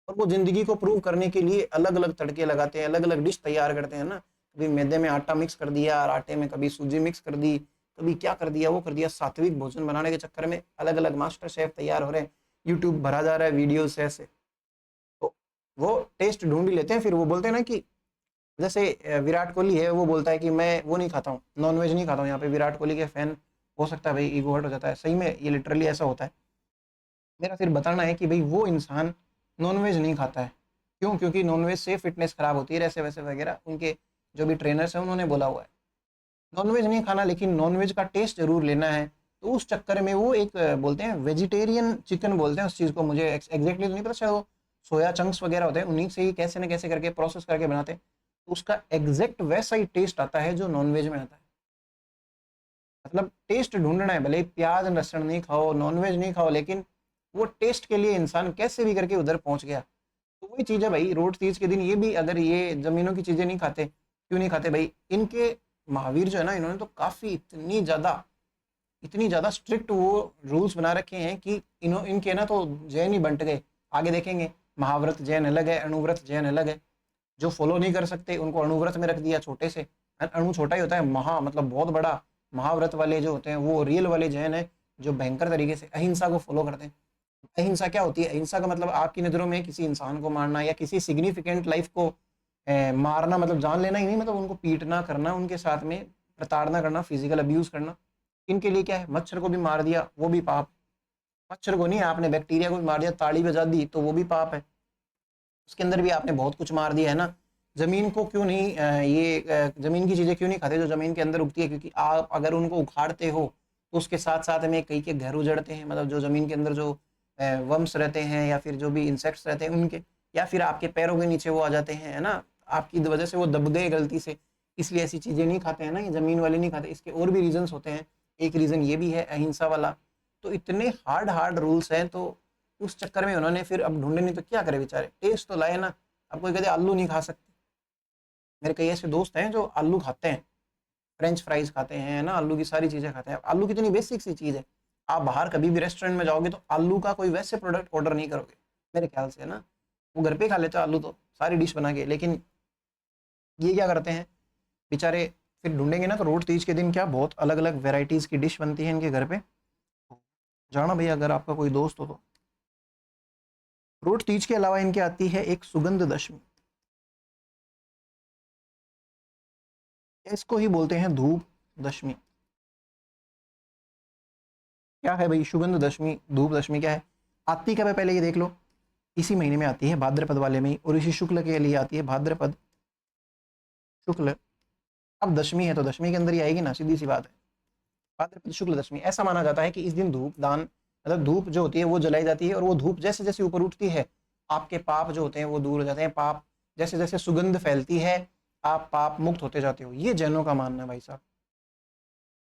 और वो जिंदगी को प्रूव करने के लिए अलग अलग तड़के लगाते हैं, अलग अलग डिश तैयार करते हैं ना। कभी मैदे में आटा मिक्स कर दिया और आटे में कभी सूजी मिक्स कर दी, कभी क्या कर दिया वो कर दिया। सात्विक भोजन बनाने के चक्कर में अलग अलग मास्टर शेफ तैयार हो रहे हैं, यूट्यूब भरा जा रहा है वीडियो से ऐसे। तो वो टेस्ट ढूंढ ही लेते हैं। फिर वो बोलते हैं ना कि जैसे विराट कोहली है, वो बोलता है कि मैं वो नहीं खाता हूँ, नॉनवेज नहीं खाता हूँ। यहाँ पे विराट कोहली के फैन हो सकता है भाई ईगो हर्ट हो जाता है, सही में ये लिटरली ऐसा होता है। मेरा फिर बताना है कि भाई वो इंसान नॉनवेज नहीं खाता है, क्यों, क्योंकि नॉनवेज से फिटनेस खराब होती है, ऐसे वैसे वगैरह उनके जो भी ट्रेनर्स हैं उन्होंने बोला हुआ है। नॉनवेज नहीं खाना, लेकिन नॉनवेज का टेस्ट जरूर लेना है। तो उस चक्कर में वो एक बोलते हैं वेजिटेरियन चिकन बोलते हैं उस चीज़ को, मुझे एग्जैक्टली तो नहीं पता, शायद वो सोया चंक्स वगैरह होते हैं, उन्हीं से ही कैसे न कैसे करके प्रोसेस करके बनाते हैं। तो उसका एग्जैक्ट वैसा ही टेस्ट आता है जो नॉनवेज में आता है। मतलब टेस्ट ढूंढना है, भले ही प्याज लहसुन नहीं खाओ, नॉनवेज नहीं खाओ, लेकिन वो टेस्ट के लिए इंसान कैसे भी करके उधर पहुंच गया। तो वही चीज़ है भाई, रोड तीज के दिन ये भी अगर ये जमीनों की चीज़ें नहीं खाते, क्यों नहीं खाते भाई, इनके महावीर जो है ना, इन्होंने तो काफ़ी इतनी ज़्यादा स्ट्रिक्ट वो रूल्स बना रखे हैं कि इनके ना तो जैन ही बंट गए। आगे देखेंगे, महाव्रत जैन अलग है, अणुव्रत जैन अलग है। जो फॉलो नहीं कर सकते उनको अणुव्रत में रख दिया, छोटे से। अणु छोटा ही होता है, महा मतलब बहुत बड़ा। महाव्रत वाले जो होते हैं वो रियल वाले जैन है, जो भयंकर तरीके से अहिंसा को फॉलो करते हैं। अहिंसा क्या होती है, अहिंसा का मतलब आपकी नज़रों में किसी इंसान को मारना या किसी सिग्निफिकेंट लाइफ को मारना, मतलब जान लेना ही नहीं, मतलब उनको पीटना करना, उनके साथ में प्रताड़ना करना, फिजिकल अब्यूज करना। इनके लिए क्या है, मच्छर को भी मार दिया वो भी पाप। मच्छर को नहीं, आपने बैक्टीरिया को भी मार दिया, ताड़ी बजा दी तो वो भी पाप है। उसके अंदर भी आपने बहुत कुछ मार दिया है ना। जमीन को क्यों नहीं जमीन की चीजें क्यों नहीं खाते जो जमीन के अंदर उगती है, क्योंकि आप अगर उनको उखाड़ते हो तो उसके साथ साथ में कई के घर उजड़ते हैं, मतलब जो जमीन के अंदर जो वर्म्स रहते हैं या फिर जो भी इंसेक्ट्स रहते हैं उनके, या फिर आपके पैरों के नीचे वो आ जाते हैं, है ना, आपकी वजह से वो दब गए गलती से। इसलिए ऐसी चीजें नहीं खाते हैं ना, ये जमीन वाले नहीं खाते। इसके और भी रीजंस होते हैं, एक रीजन ये भी है अहिंसा वाला। तो इतने हार्ड हार्ड रूल्स हैं, तो उस चक्कर में उन्होंने फिर अब ढूंढे नहीं तो क्या करे बेचारे, टेस्ट तो लाए ना। अब कोई कहते आलू नहीं खा सकते, मेरे कई ऐसे दोस्त हैं जो आलू खाते हैं, फ्रेंच फ्राइज खाते हैं ना, आलू की सारी चीज़ें खाते हैं। आलू कितनी बेसिक सी चीज़ है, आप बाहर कभी भी रेस्टोरेंट में जाओगे तो आलू का कोई वैसे प्रोडक्ट ऑर्डर नहीं करोगे मेरे ख्याल से, है ना। वो घर पे खा लेते हो आलू तो सारी डिश बना के, लेकिन ये क्या करते हैं बेचारे, फिर ढूंढेंगे ना तो रोड तीज के दिन क्या बहुत अलग अलग वेराइटीज़ की डिश बनती है इनके घर पे। जाना भैया अगर आपका कोई दोस्त हो तो। फ्रूट तीज के अलावा इनके आती है एक सुगंध दशमी, इसको ही बोलते हैं धूप दशमी। क्या है भाई सुगंध दशमी, धूप दशमी क्या है? आती कब है पहले ये देख लो, इसी महीने में आती है, भाद्रपद वाले में ही, और इसी शुक्ल के लिए आती है, भाद्रपद शुक्ल। अब दशमी है तो दशमी के अंदर ही आएगी ना, सीधी सी बात है, भाद्रपद शुक्ल दशमी। ऐसा माना जाता है कि इस दिन धूप दान, मतलब धूप जो होती है वो जलाई जाती है, और वो धूप जैसे जैसे ऊपर उठती है आपके पाप जो होते हैं वो दूर हो जाते हैं। पाप जैसे जैसे सुगंध फैलती है आप पाप मुक्त होते जाते हो, ये जैनों का मानना है भाई साहब,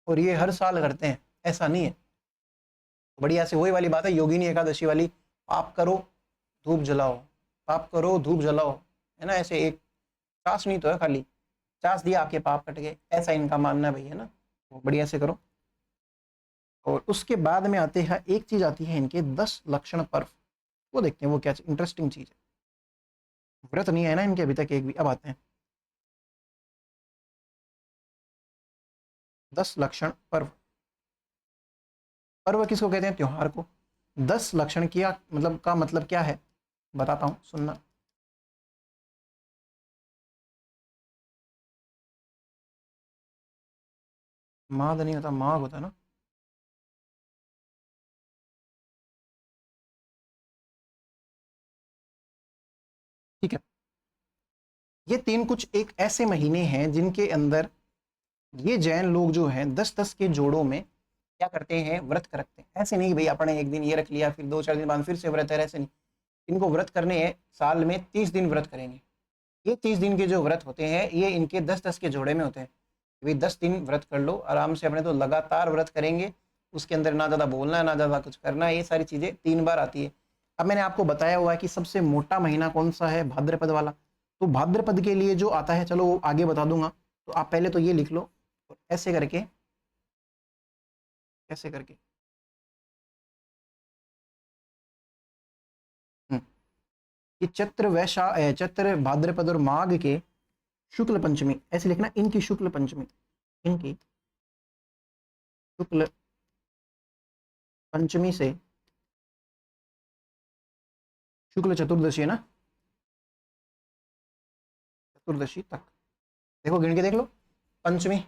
और ये हर साल करते हैं, ऐसा नहीं है। बढ़िया से वही वाली बात है योगिनी एकादशी वाली, पाप करो धूप जलाओ, पाप करो धूप जलाओ, है ना। ऐसे एक चास नहीं तो है, खाली चास दिया आपके पाप कट गए, ऐसा इनका मानना है भाई, है ना। तो बढ़िया से करो। और उसके बाद में आते हैं, एक चीज आती है इनके 10 लक्षण पर्व, वो देखते हैं वो क्या इंटरेस्टिंग चीज है। व्रत नहीं है ना इनके अभी तक एक भी। अब आते हैं 10 लक्षण पर्व। पर्व किसको कहते हैं? त्योहार को। 10 लक्षण किया मतलब का मतलब क्या है बताता हूं, सुनना। माघ नहीं होता, माघ होता ना। ठीक है, ये तीन कुछ एक ऐसे महीने हैं जिनके अंदर ये जैन लोग जो हैं 10-10 के जोड़ों में क्या करते हैं, व्रत करते हैं। ऐसे नहीं भाई अपने एक दिन ये रख लिया फिर 2-4 दिन बाद फिर से व्रत है, ऐसे नहीं। इनको व्रत करने हैं, साल में 30 दिन व्रत करेंगे। ये 30 दिन के जो व्रत होते हैं ये इनके 10-10 के जोड़े में होते हैं। भाई 10 दिन व्रत कर लो आराम से अपने, तो लगातार व्रत करेंगे, उसके अंदर ना ज़्यादा बोलना है ना ज़्यादा कुछ करना है, ये सारी चीज़ें 3 बार आती है। अब मैंने आपको बताया हुआ है कि सबसे मोटा महीना कौन सा है, भाद्रपद वाला। तो भाद्रपद के लिए जो आता है, चलो वो आगे बता दूंगा, तो आप पहले तो ये लिख लो ऐसे करके, ऐसे करके। हम्म, ये चैत्र चैत्र भाद्रपद और माघ के शुक्ल पंचमी, ऐसे लिखना, इनकी शुक्ल पंचमी, इनकी शुक्ल पंचमी से शुक्ल चतुर्दशी है ना, चतुर्दशी तक। देखो गिन के देख लो, पंचमी,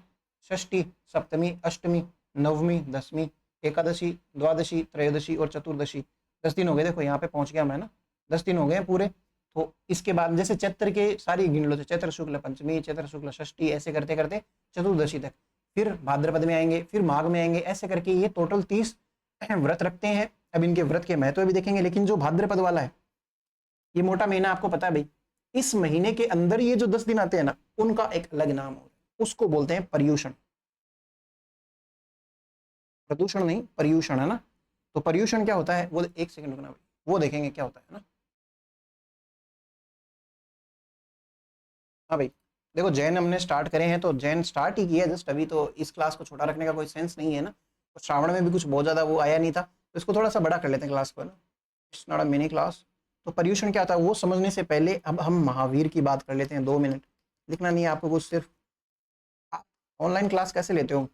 षष्ठी, सप्तमी, अष्टमी, नवमी, दसवीं, एकादशी, द्वादशी, त्रयोदशी और चतुर्दशी। 10 दिन हो गए, देखो यहाँ पे पहुंच गया मैं ना, 10 दिन हो गए पूरे। तो इसके बाद जैसे चैत्र के सारी गिन लो, तो चैत्र शुक्ल पंचमी, चैत्र शुक्ल षष्ठी, ऐसे करते करते चतुर्दशी तक, फिर भाद्रपद में आएंगे, फिर माघ में आएंगे, ऐसे करके ये टोटल 30 व्रत रखते हैं। अब इनके व्रत के महत्व भी देखेंगे, लेकिन जो भाद्रपद वाला है ये मोटा महीना, आपको पता है भाई, इस महीने के अंदर ये जो 10 दिन आते हैं ना, उनका एक अलग नाम हो, उसको बोलते हैं पर्यूषण। प्रदूषण नहीं, पर्यूषण, है ना। तो पर्यूषण क्या होता है, वो एक सेकंड रुकना भाई, वो देखेंगे क्या होता है ना। हाँ भाई, देखो जैन हमने स्टार्ट करे हैं, तो जैन स्टार्ट ही किया जस्ट अभी, तो इस क्लास को छोटा रखने का कोई सेंस नहीं है ना। तो श्रावण में भी कुछ बहुत ज़्यादा वो आया नहीं था, तो इसको थोड़ा सा बड़ा कर लेते हैं क्लास को, है ना। It's not a mini class. तो पर्यूषण क्या था वो समझने से पहले अब हम महावीर की बात कर लेते हैं, 2 मिनट। लिखना नहीं है आपको कुछ, सिर्फ आप ऑनलाइन क्लास कैसे लेते हो?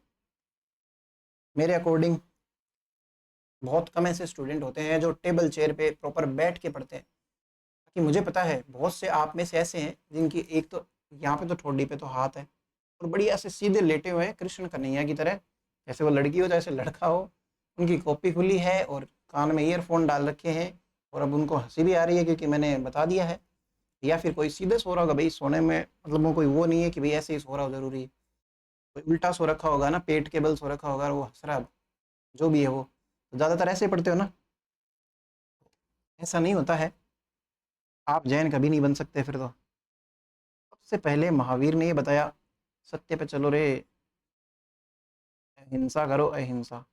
मेरे अकॉर्डिंग बहुत कम ऐसे स्टूडेंट होते हैं जो टेबल चेयर पे प्रॉपर बैठ के पढ़ते हैं। कि मुझे पता है बहुत से आप में से ऐसे हैं जिनकी एक तो यहाँ पे तो ठोडी पे तो हाथ है, और बड़ी ऐसे सीधे लेटे हुए हैं कृष्ण कन्हैया की तरह, जैसे वो लड़की हो जैसे लड़का हो। उनकी कॉपी खुली है और कान में ईयरफोन डाल रखे हैं, और अब उनको हंसी भी आ रही है क्योंकि मैंने बता दिया है। या फिर कोई सीधे सो रहा होगा भाई, सोने में मतलब वो कोई वो नहीं है कि भाई ऐसे ही सो रहा हो जरूरी है। कोई उल्टा सो रखा होगा ना, पेट के बल सो रखा होगा, और वो हंस रहा है, जो भी है वो। तो ज़्यादातर ऐसे ही पढ़ते हो ना, ऐसा नहीं होता है। आप जैन कभी नहीं बन सकते फिर तो। सबसे पहले महावीर ने ये बताया, सत्य पे चलो रे, हिंसा करो, अहिंसा।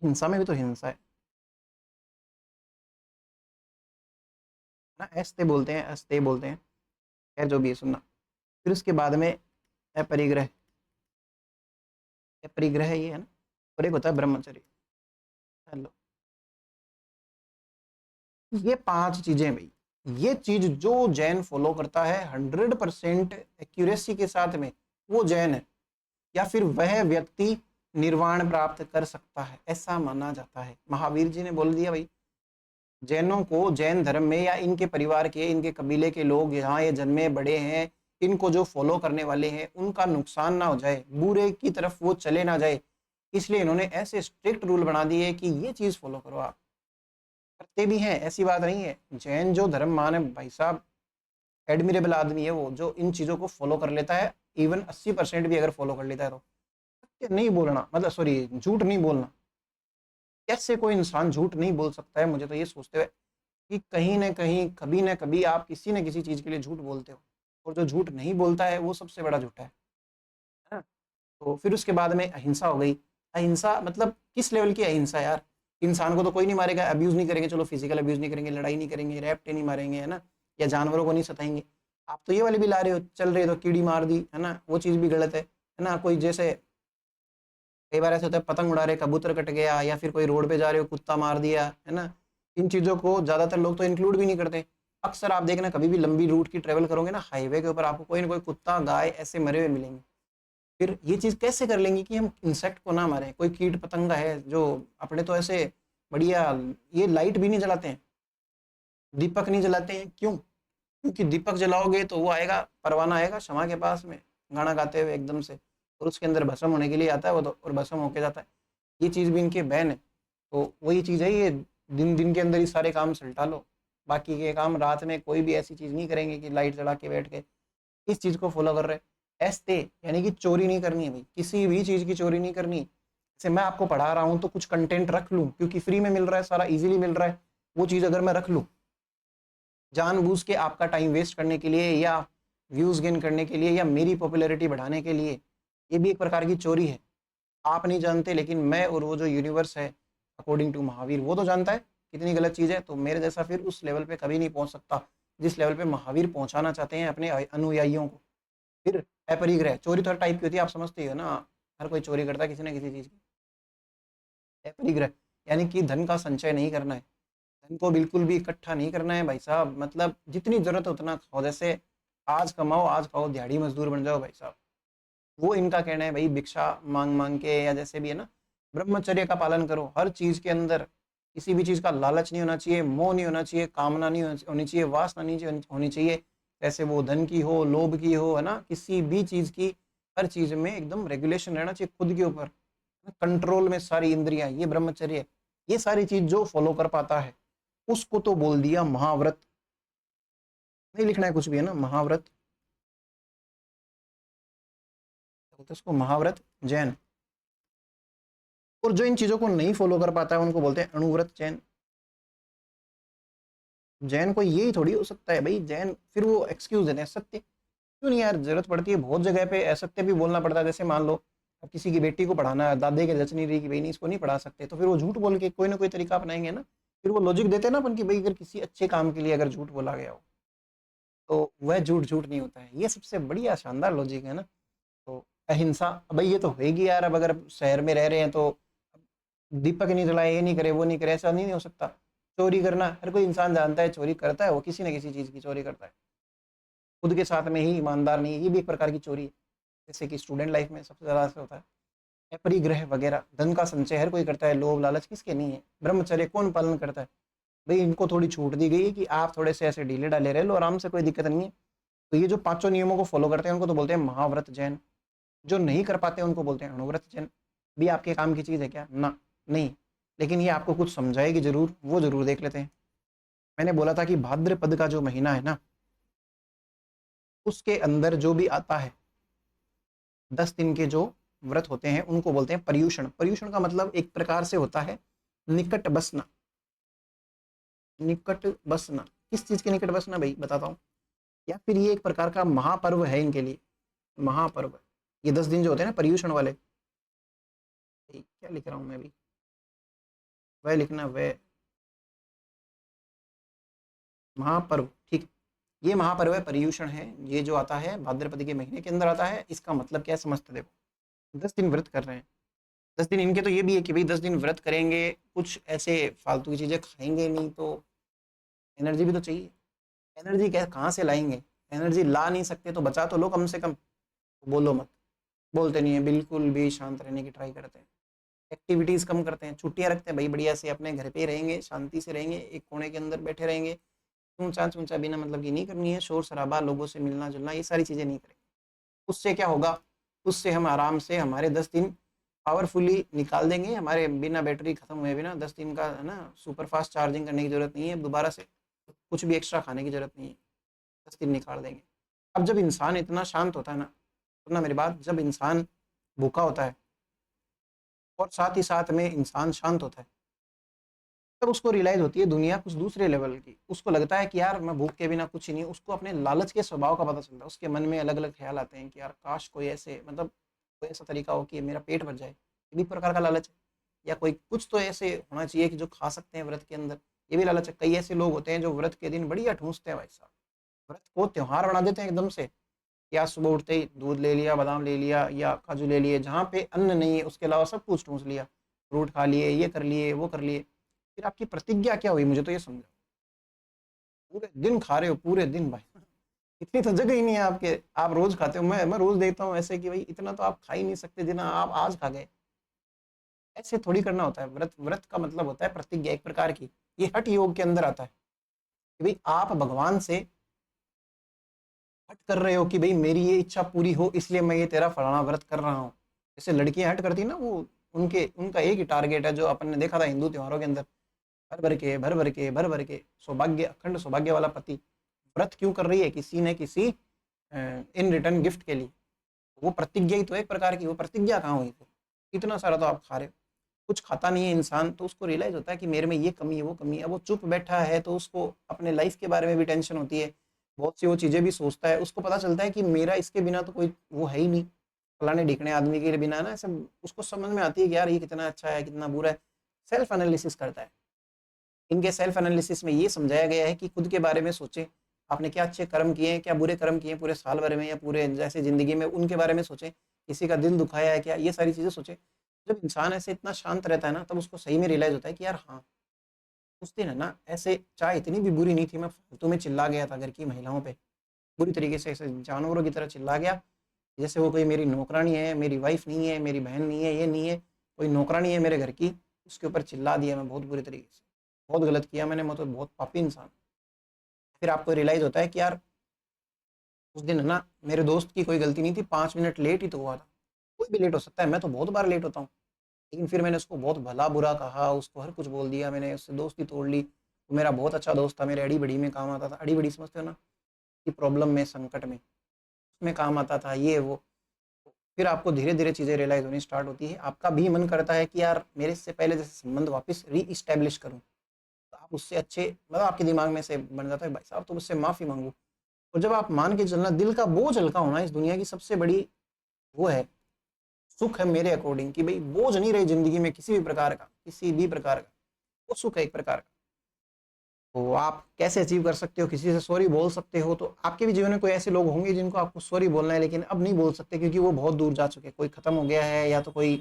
हिंसा में भी तो हिंसा है ना, ऐस्ते बोलते हैं, अस्ते बोलते हैं, खैर जो भी है सुनना। फिर उसके बाद में अपरिग्रह, अपरिग्रह ये है ना, और एक होता है ब्रह्मचर्य। हेलो, ये 5 चीजें भाई, ये चीज जो जैन फॉलो करता है 100% एक्यूरेसी के साथ में, वो जैन है, या फिर वह व्यक्ति निर्वाण प्राप्त कर सकता है, ऐसा माना जाता है। महावीर जी ने बोल दिया भाई, जैनों को जैन धर्म में या इनके परिवार के, इनके कबीले के लोग यहाँ ये जन्मे बड़े हैं, इनको जो फॉलो करने वाले हैं उनका नुकसान ना हो जाए, बुरे की तरफ वो चले ना जाए, इसलिए इन्होंने ऐसे स्ट्रिक्ट रूल बना दिए कि ये चीज़ फॉलो करो। आप करते भी हैं, ऐसी बात नहीं है। जैन जो धर्म मान है भाई साहब, एडमिरेबल आदमी है वो, जो इन चीज़ों को फॉलो कर लेता है। इवन 80% भी अगर फॉलो कर लेता है तो सत्य नहीं बोलना, मतलब सॉरी, झूठ नहीं बोलना। कैसे कोई इंसान झूठ नहीं बोल सकता है? मुझे तो ये सोचते हुए कि कहीं ना कहीं, कभी ना कभी आप किसी न किसी चीज़ के लिए झूठ बोलते हो, और जो झूठ नहीं बोलता है वो सबसे बड़ा झूठा है ना? तो फिर उसके बाद में अहिंसा हो गई। अहिंसा मतलब किस लेवल की अहिंसा यार? इंसान को तो कोई नहीं मारेगा, अब्यूज़ नहीं करेंगे, चलो फिजिकल अब्यूज़ नहीं करेंगे, लड़ाई नहीं करेंगे, रैप्टे नहीं मारेंगे, है ना, या जानवरों को नहीं सताएंगे। आप तो ये वाली भी ला रहे हो, चल रहे हो तो कीड़ी मार दी, है ना, वो चीज़ भी गलत है ना। कोई जैसे कई बार ऐसा होता है, पतंग उड़ा रहे, कबूतर कट गया, या फिर कोई रोड पे जा रहे हो, कुत्ता मार दिया, है ना। इन चीज़ों को ज़्यादातर लोग तो इंक्लूड भी नहीं करते। अक्सर आप देखना, कभी भी लंबी रूट की ट्रेवल करोगे ना, हाईवे के ऊपर आपको कोई ना कोई कुत्ता, गाय ऐसे मरे हुए मिलेंगे। फिर ये चीज़ कैसे कर लेंगे कि हम इंसेक्ट को ना मारें? कोई कीट पतंगा है जो अपने तो ऐसे बढ़िया, ये लाइट भी नहीं जलाते हैं, दीपक नहीं जलाते हैं, क्यों? क्योंकि दीपक जलाओगे तो वो आएगा, परवाना आएगा क्षमा के पास में, गाना गाते हुए एकदम से, और उसके अंदर भस्म होने के लिए आता है वो तो, और भस्म होके जाता है। ये चीज़ भी इनके बैन है। तो वही चीज़ है, ये दिन दिन के अंदर ही सारे काम सुलटा लो, बाकी के काम रात में कोई भी ऐसी चीज़ नहीं करेंगे कि लाइट जला के बैठ के इस चीज़ को फॉलो कर रहे। ऐसे यानी कि चोरी नहीं करनी है भाई, किसी भी चीज़ की चोरी नहीं करनी। जैसे मैं आपको पढ़ा रहा हूँ तो कुछ कंटेंट रख लूँ, क्योंकि फ्री में मिल रहा है, सारा इजीली मिल रहा है। वो चीज़ अगर मैं रख लूँ जानबूझ के आपका टाइम वेस्ट करने के लिए, या व्यूज़ गेन करने के लिए, या मेरी पॉपुलैरिटी बढ़ाने के लिए, ये भी एक प्रकार की चोरी है। आप नहीं जानते, लेकिन मैं और वो जो यूनिवर्स है अकॉर्डिंग टू महावीर, वो तो जानता है कितनी गलत चीज़ है। तो मेरे जैसा फिर उस लेवल पे कभी नहीं पहुंच सकता जिस लेवल पे महावीर पहुंचाना चाहते हैं अपने अनुयायियों को। फिर अपरिग्रह चोरी तो हर टाइप की होती है, आप समझते ही हो ना, हर कोई चोरी करता है किसी ना किसी चीज़ की। अपरिग्रह यानी कि धन का संचय नहीं करना है, धन को बिल्कुल भी इकट्ठा नहीं करना है भाई साहब। मतलब जितनी जरूरत है उतना खाओ, जैसे आज कमाओ आज खाओ, दिहाड़ी मजदूर बन जाओ भाई साहब। वो इनका कहना है भाई, भिक्षा मांग मांग के या जैसे भी है ना, ब्रह्मचर्य का पालन करो हर चीज के अंदर। किसी भी चीज का लालच नहीं होना चाहिए, मोह नहीं होना चाहिए, कामना नहीं होनी चाहिए, वासना नहीं होनी चाहिए। जैसे वो धन की हो, लोभ की हो, है ना, किसी भी चीज की, हर चीज में एकदम रेगुलेशन रहना चाहिए खुद के ऊपर, कंट्रोल में सारी इंद्रियां, ये ब्रह्मचर्य। ये सारी चीज जो फॉलो कर पाता है उसको तो बोल दिया महाव्रत। नहीं लिखना है कुछ भी, है ना, महाव्रत बोलते हैं उसको, महाव्रत जैन। और जो इन चीजों को नहीं फॉलो कर पाता है उनको बोलते हैं अणुव्रत जैन। जैन को यही थोड़ी हो सकता है भाई, जैन फिर वो एक्सक्यूज देते हैं, सत्य क्यों नहीं यार, जरूरत पड़ती है बहुत जगह पे असत्य भी बोलना पड़ता है। जैसे मान लो अब किसी की बेटी को पढ़ाना है, दादे के जच नहीं रही कि भाई नहीं इसको नहीं पढ़ा सकते, तो फिर वो झूठ बोल के कोई ना कोई तरीका अपनाएंगे ना। फिर वो लॉजिक देते हैं ना अपन की, भाई अगर किसी अच्छे काम के लिए अगर झूठ बोला गया हो तो वह झूठ झूठ नहीं होता है। ये सबसे बढ़िया शानदार लॉजिक है ना। तो अहिंसा, अब भाई ये तो होएगी यार, अब अगर शहर में रह रहे हैं तो दीपक नहीं जलाए, ये नहीं करे, वो नहीं करे, ऐसा नहीं हो सकता। चोरी करना हर कोई इंसान जानता है, चोरी करता है वो, किसी न किसी चीज़ की चोरी करता है, खुद के साथ में ही ईमानदार नहीं है, ये भी एक प्रकार की चोरी है। जैसे कि स्टूडेंट लाइफ में सबसे ज़्यादा ऐसा होता है, परिग्रह वगैरह, धन का संचय हर कोई करता है, लोभ लालच किसके नहीं है, ब्रह्मचर्य कौन पालन करता है? भाई इनको थोड़ी छूट दी गई है कि आप थोड़े से ऐसे ढीले डाले रह लो आराम से, कोई दिक्कत नहीं है। तो ये जो पांचों नियमों को फॉलो करते हैं उनको तो बोलते हैं महाव्रत जैन। जो नहीं कर पाते उनको बोलते हैं अणुव्रत जैन। भी आपके काम की चीज़ है क्या ना? नहीं, लेकिन ये आपको कुछ समझाएगी जरूर, वो जरूर देख लेते हैं। मैंने बोला था कि भाद्रपद का जो महीना है ना, उसके अंदर जो भी आता है 10 दिन के जो व्रत होते हैं उनको बोलते हैं पर्यूषण। पर्यूषण का मतलब एक प्रकार से होता है निकट बसना। निकट बसना किस चीज के निकट बसना भाई बताता हूँ, या फिर ये एक प्रकार का महापर्व है इनके लिए, महापर्व। ये 10 दिन जो होते हैं ना पर्यूषण वाले, क्या लिख रहा हूँ मैं अभी, वह लिखना, वह महापर्व, ठीक है। ये महापर्व है, पर्यूषण है, ये जो आता है भाद्रपद के महीने के अंदर आता है। इसका मतलब क्या है समझते देखो, 10 दिन व्रत कर रहे हैं, 10 दिन इनके तो ये भी है कि भाई 10 दिन व्रत करेंगे, कुछ ऐसे फालतू की चीजें खाएंगे नहीं, तो एनर्जी भी तो चाहिए। एनर्जी क्या कहाँ से लाएंगे? एनर्जी ला नहीं सकते तो बचा तो लो कम से कम। बोलो मत, बोलते नहीं है, बिल्कुल भी शांत रहने की ट्राई करते हैं। एक्टिविटीज़ कम करते हैं, छुट्टियाँ रखते हैं, भाई बढ़िया से अपने घर पे ही रहेंगे, शांति से रहेंगे, एक कोने के अंदर बैठे रहेंगे, ऊंचा ऊंचा बिना मतलब की नहीं करनी है, शोर शराबा, लोगों से मिलना जुलना, ये सारी चीज़ें नहीं करेंगे। उससे क्या होगा, उससे हम आराम से हमारे 10 दिन पावरफुली निकाल देंगे, हमारे बिना बैटरी खत्म हुए बिना 10 दिन का है ना, सुपर फास्ट चार्जिंग करने की जरूरत नहीं है, दोबारा से कुछ भी एक्स्ट्रा खाने की जरूरत नहीं है, 10 दिन निकाल देंगे। अब जब इंसान इतना शांत होता है ना, सुनना मेरी बात, जब इंसान भूखा होता है और साथ ही साथ में इंसान शांत होता है, तब उसको रियलाइज होती है दुनिया कुछ दूसरे लेवल की। उसको लगता है कि यार मैं भूख के बिना कुछ ही नहीं। उसको अपने लालच के स्वभाव का पता चलता है। उसके मन में अलग अलग ख्याल आते हैं कि यार काश कोई ऐसे मतलब कोई ऐसा तरीका हो कि मेरा पेट भर जाए, ये भी एक प्रकार का लालच है। या कोई कुछ तो ऐसे होना चाहिए कि जो खा सकते हैं व्रत के अंदर, ये भी लालच है। कई ऐसे लोग होते हैं जो व्रत के दिन बढ़िया ठूसते हैं भाई साहब, व्रत को त्योहार बना देते हैं एकदम से। या सुबह उठते ही दूध ले लिया, बादाम ले लिया या काजू ले लिए, जहाँ पे अन्न नहीं है उसके अलावा सब कुछ ठूस लिया, फ्रूट खा लिए, ये कर लिए, वो कर लिए। फिर आपकी प्रतिज्ञा क्या हुई, मुझे तो ये समझो। पूरे दिन खा रहे हो, पूरे दिन भाई, इतनी तो जगह ही नहीं है आपके। आप रोज खाते हो, मैं रोज देखता हूँ ऐसे कि भाई इतना तो आप खा ही नहीं सकते जितना आप आज खा गए। ऐसे थोड़ी करना होता है व्रत। व्रत का मतलब होता है प्रतिज्ञा एक प्रकार की। ये हठ योग के अंदर आता है कि भाई आप भगवान से हट कर रहे हो कि भाई मेरी ये इच्छा पूरी हो, इसलिए मैं ये तेरा फलाना व्रत कर रहा हूँ। जैसे लड़कियां हट करती ना, वो उनके उनका एक ही टारगेट है, जो अपन ने देखा था हिंदू त्योहारों के अंदर, भर भर के भर भर के भर भर के सौभाग्य, अखंड सौभाग्य वाला पति। व्रत क्यों कर रही है, किसी न किसी इन रिटर्न गिफ्ट के लिए। वो प्रतिज्ञा ही तो एक प्रकार की, वो प्रतिज्ञा कहाँ हुई फिर। इतना सारा तो आप खा रहे हो। कुछ खाता नहीं है इंसान तो उसको रियलाइज होता है कि मेरे में ये कमी है, वो कमी है। वो चुप बैठा है तो उसको अपने लाइफ के बारे में भी टेंशन होती है, बहुत सी वो चीज़ें भी सोचता है। उसको पता चलता है कि मेरा इसके बिना तो कोई वो है ही नहीं, फलाने ढिकने आदमी के बिना ना, ऐसा उसको समझ में आती है कि यार ये कितना अच्छा है, कितना बुरा है। सेल्फ एनालिसिस करता है। इनके सेल्फ एनालिसिस में ये समझाया गया है कि खुद के बारे में सोचें, आपने क्या अच्छे कर्म किए हैं, क्या बुरे कर्म किए हैं पूरे साल भर में या पूरे जैसे जिंदगी में, उनके बारे में सोचें। किसी का दिल दुखाया है क्या, ये सारी चीज़ें सोचें। जब इंसान ऐसे इतना शांत रहता है ना, तब उसको सही में रियलाइज होता है कि यार हाँ, उस दिन है ना ऐसे चाय इतनी भी बुरी नहीं थी, मैं फालतू में चिल्ला गया था घर की महिलाओं पे, बुरी तरीके से ऐसे जानवरों की तरह चिल्ला गया, जैसे वो कोई मेरी नौकरानी है, मेरी वाइफ नहीं है, मेरी बहन नहीं है, ये नहीं है, कोई नौकरानी है मेरे घर की, उसके ऊपर चिल्ला दिया मैं बहुत बुरी तरीके से। बहुत गलत किया मैंने, मैं तो बहुत पापी इंसान। फिर आपको रियलाइज होता है कि यार उस दिन है ना मेरे दोस्त की कोई गलती नहीं थी, 5 मिनट लेट ही तो हुआ था। कोई भी लेट हो सकता है, मैं तो बहुत बार लेट होता हूँ। लेकिन फिर मैंने उसको बहुत भला बुरा कहा, उसको हर कुछ बोल दिया मैंने, उससे दोस्ती तोड़ ली। वो मेरा बहुत अच्छा दोस्त था, मेरे अड़ी बड़ी में काम आता था। अड़ी बड़ी समझते हो ना, कि प्रॉब्लम में, संकट में, उसमें काम आता था ये वो। फिर आपको धीरे धीरे चीज़ें रियलाइज होनी स्टार्ट होती है। आपका भी मन करता है कि यार मेरे से पहले जैसे संबंध वापस री इस्टेब्लिश करूँ। तो आप उससे अच्छे मतलब आपके दिमाग में से बन जाता है भाई साहब तो मुझसे माफ़ी मांगू। और जब आप मान के चलना, दिल का बोझ हल्का होना इस दुनिया की सबसे बड़ी वो है, सुख है मेरे अकॉर्डिंग, कि भाई बोझ नहीं रहे जिंदगी में किसी भी प्रकार का, किसी भी प्रकार का। वो सुख है एक प्रकार का। तो आप कैसे अचीव कर सकते हो, किसी से सॉरी बोल सकते हो। तो आपके भी जीवन में कोई ऐसे लोग होंगे जिनको आपको सॉरी बोलना है, लेकिन अब नहीं बोल सकते क्योंकि वो बहुत दूर जा चुके, कोई खत्म हो गया है या तो कोई